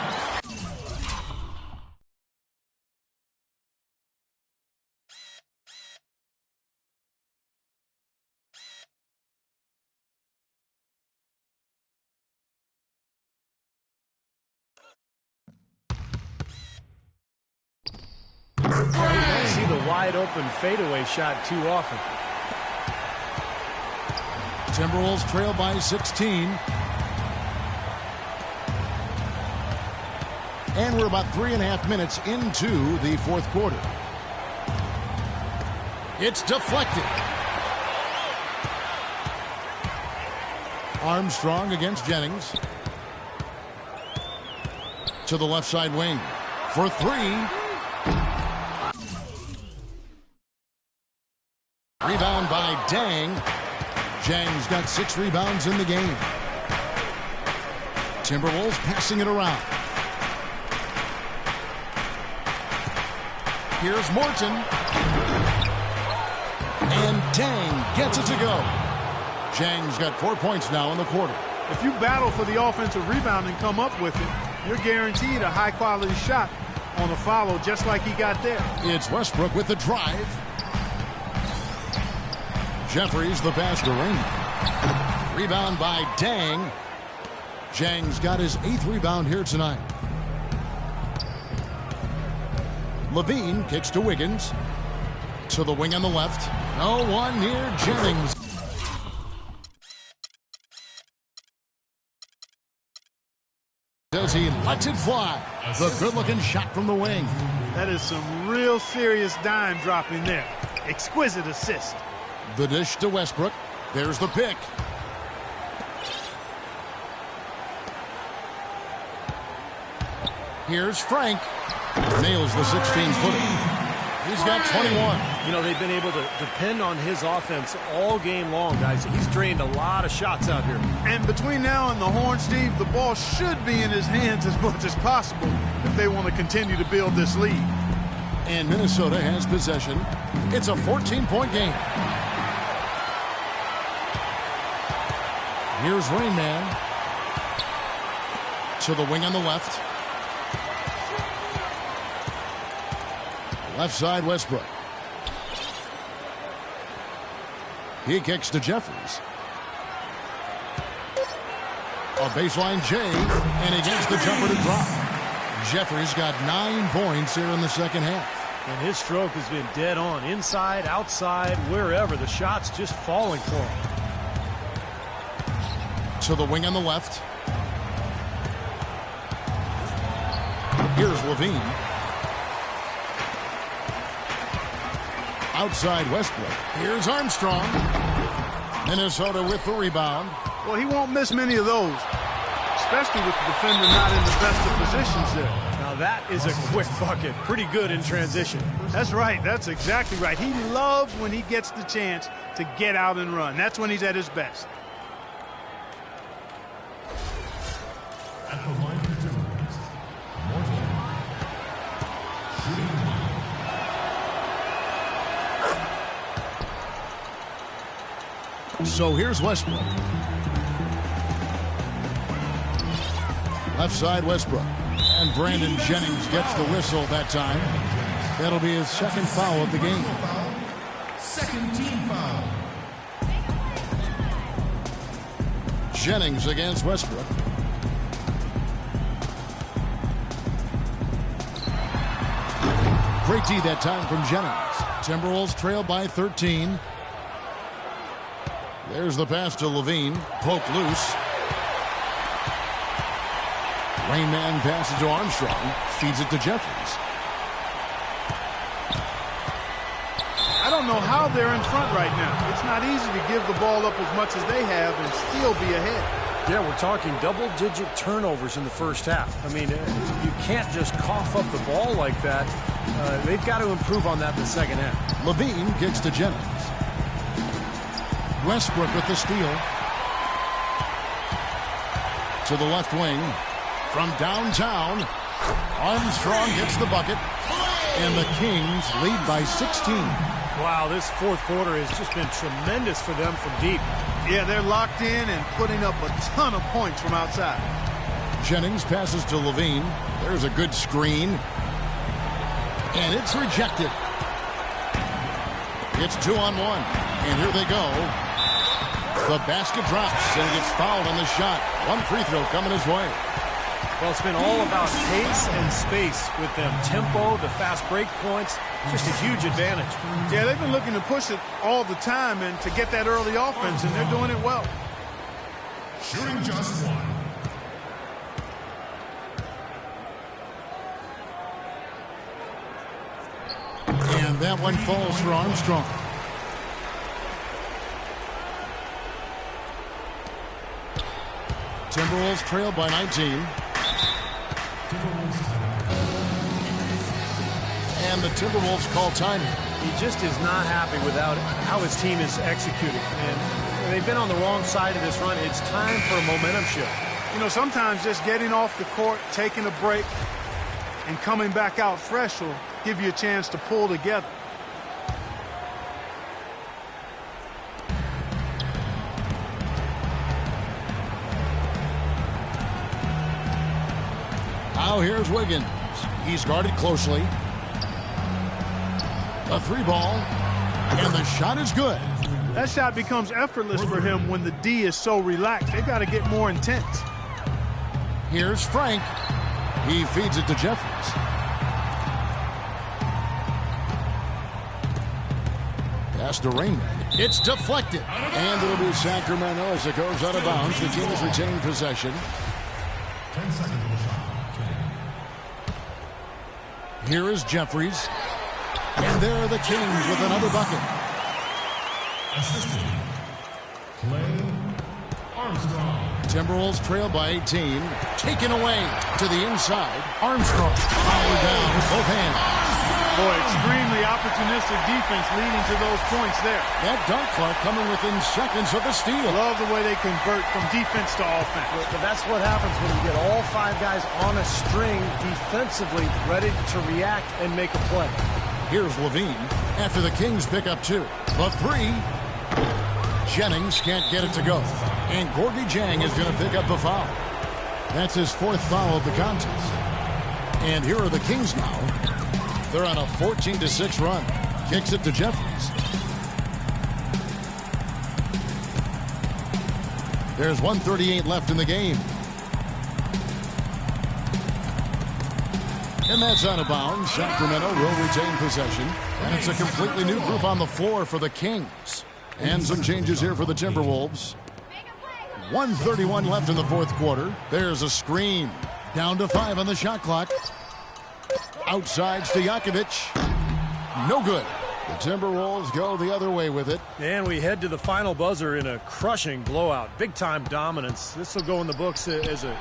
You don't see the wide open fadeaway shot too often. Timberwolves trail by 16. And we're about 3.5 minutes into the fourth quarter. It's deflected. Armstrong against Jennings. To the left side wing. For 3. Rebound by Dang. Jang's got 6 rebounds in the game. Timberwolves passing it around. Here's Morton. And Dang gets it to go. Jang's got 4 points now in the quarter. If you battle for the offensive rebound and come up with it, you're guaranteed a high-quality shot on a follow just like he got there. It's Westbrook with the drive. Jeffries the pass to Raymond. Rebound by Dang. Jang's got his 8th rebound here tonight. Levine kicks to Wiggins. To the wing on the left. No one near Jennings. Does he lets it fly? The good-looking shot from the wing. That is some real serious dime dropping there. Exquisite assist. The dish to Westbrook. There's the pick. Here's Frank. Nails the 16-footer. He's got 21. You know, they've been able to depend on his offense all game long, guys. He's drained a lot of shots out here. And between now and the horn, Steve, the ball should be in his hands as much as possible if they want to continue to build this lead. And Minnesota has possession. It's a 14-point game. Here's Rain Man. To the wing on the left. Left side, Westbrook. He kicks to Jeffries. A baseline J, and he gets the jumper to drop. Jeffries got 9 points here in the second half. And his stroke has been dead on. Inside, outside, wherever. The shot's just falling for him. To the wing on the left. Here's Levine. Outside Westbrook. Here's Armstrong. Minnesota with the rebound. Well, he won't miss many of those, especially with the defender not in the best of positions there. Now that is a quick bucket. Pretty good in transition. That's right. That's exactly right. He loves when he gets the chance to get out and run. That's when he's at his best. At the line for Timberwolves, Morton. Shooting So here's Westbrook. Left side Westbrook. And Brandon Jennings gets the whistle that time. That'll be his second foul of the game. Second team foul. Jennings against Westbrook. Great D that time from Jennings. Timberwolves trail by 13. There's the pass to Levine. Poke loose. Rain Man passes to Armstrong. Feeds it to Jeffries. I don't know how they're in front right now. It's not easy to give the ball up as much as they have and still be ahead. Yeah, we're talking double-digit turnovers in the first half. I mean, you can't just cough up the ball like that. They've got to improve on that in the second half. Levine gets to Jennings. Westbrook with the steal. To the left wing. From downtown, Armstrong gets the bucket. And the Kings lead by 16. Wow, this fourth quarter has just been tremendous for them from deep. Yeah, they're locked in and putting up a ton of points from outside. Jennings passes to Levine. There's a good screen. And it's rejected. It's 2-on-1. And here they go. The basket drops and he gets fouled on the shot. One free throw coming his way. Well, it's been all about pace and space with them. Tempo, the fast break points, just a huge advantage. Yeah, they've been looking to push it all the time and to get that early offense, and they're doing it well. Shooting just one. And that one falls for Armstrong. Timberwolves trail by 19. And the Timberwolves call time. He just is not happy with how his team is executing. And they've been on the wrong side of this run. It's time for a momentum shift. You know, sometimes just getting off the court, taking a break, and coming back out fresh will give you a chance to pull together. Now here's Wiggins. He's guarded closely. A three ball. And the shot is good. That shot becomes effortless for him when the D is so relaxed. They've got to get more intense. Here's Frank. He feeds it to Jeffries. Pass to Raymond. It's deflected. And it'll be Sacramento as it goes out of bounds. The team has retained possession. 10 seconds of the shot. Here is Jeffries. And there are the Kings with another bucket. Assistant, Clay Armstrong. Timberwolves trail by 18. Taken away to the inside. Armstrong powered down with both hands. Boy, extremely opportunistic defense leading to those points there. That dunk clock coming within seconds of the steal. Love the way they convert from defense to offense. But that's what happens when you get all five guys on a string defensively ready to react and make a play. Here's Levine after the Kings pick up two. The three. Jennings can't get it to go. And Gorgie Jang is going to pick up the foul. That's his fourth foul of the contest. And here are the Kings now. They're on a 14-6 run. Kicks it to Jeffries. There's 1:38 left in the game. And that's out of bounds. Sacramento will retain possession. And it's a completely new group on the floor for the Kings. And some changes here for the Timberwolves. 1:31 left in the fourth quarter. There's a screen. Down to 5 on the shot clock. Outside Stojakovic. No good. The Timberwolves go the other way with it. And we head to the final buzzer in a crushing blowout. Big-time dominance. This will go in the books as a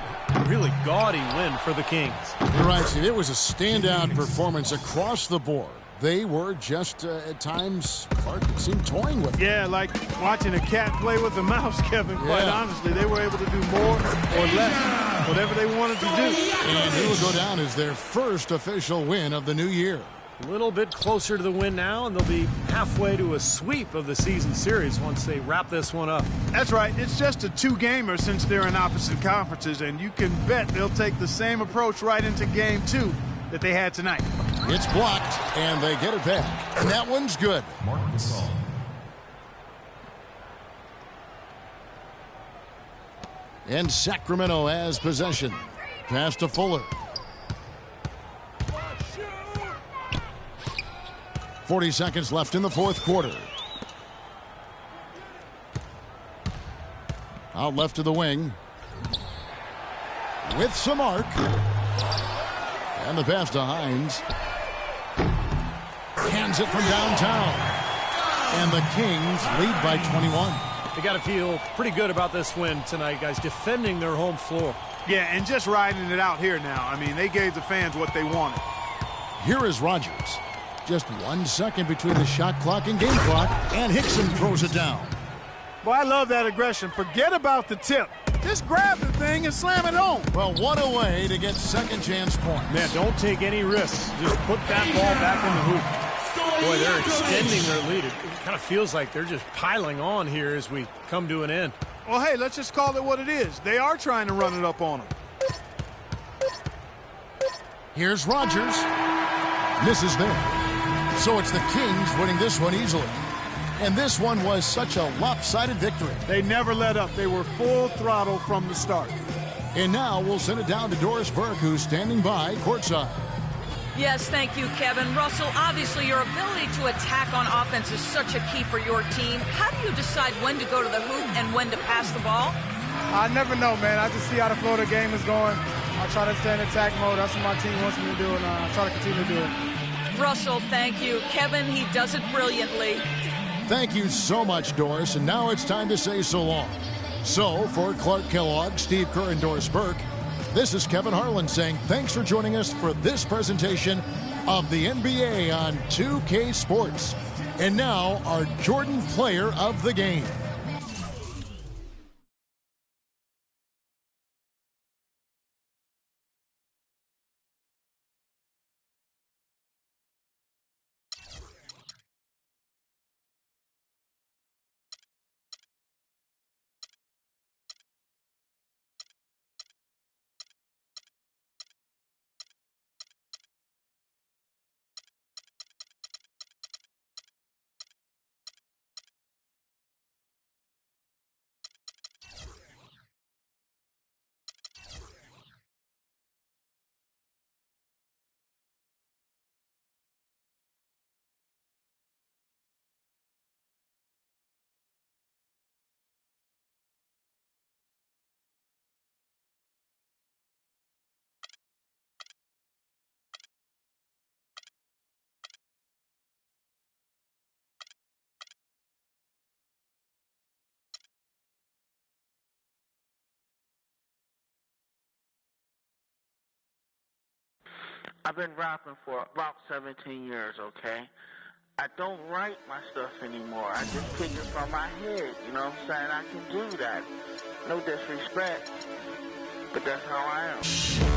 really gaudy win for the Kings. You're right, Steve. It was a standout performance across the board. They were just, at times, Clark seemed toying with it. Yeah, like watching a cat play with a mouse, Kevin, quite honestly. They were able to do more or less, whatever they wanted to do. And it will go down as their first official win of the new year. A little bit closer to the win now, and they'll be halfway to a sweep of the season series once they wrap this one up. That's right. It's just a two-gamer since they're in opposite conferences, and you can bet they'll take the same approach right into Game 2 that they had tonight. It's blocked, and they get it back. And that one's good. And Sacramento has possession. Pass to Fuller. 40 seconds left in the fourth quarter. Out left to the wing. With some arc. And the pass to Hines. Hands it from downtown. And the Kings lead by 21. They got to feel pretty good about this win tonight, guys, defending their home floor. Yeah, and just riding it out here now. I mean, they gave the fans what they wanted. Here is Rodgers. Just 1 second between the shot clock and game clock, and Hickson throws it down. Well, I love that aggression. Forget about the tip. Just grab the thing and slam it home. Well, what a way to get second chance points. Man, don't take any risks. Just put that ball back in the hoop. Boy, they're extending their lead. It kind of feels like they're just piling on here as we come to an end. Well, hey, let's just call it what it is. They are trying to run it up on them. Here's Rodgers. Misses there. So it's the Kings winning this one easily. And this one was such a lopsided victory. They never let up. They were full throttle from the start. And now we'll send it down to Doris Burke, who's standing by courtside. Yes, thank you, Kevin. Russell, obviously your ability to attack on offense is such a key for your team. How do you decide when to go to the hoop and when to pass the ball? I never know, man. I just see how the flow of the game is going. I try to stay in attack mode. That's what my team wants me to do, and I try to continue to do it. Russell, thank you. Kevin, he does it brilliantly. Thank you so much, Doris. And now it's time to say so long. So, for Clark Kellogg, Steve Kerr, and Doris Burke, this is Kevin Harlan saying thanks for joining us for this presentation of the NBA on 2K Sports. And now, our Jordan Player of the Game. I've been rapping for about 17 years, okay? I don't write my stuff anymore. I just pick it from my head, you know what I'm saying? I can do that. No disrespect, but that's how I am.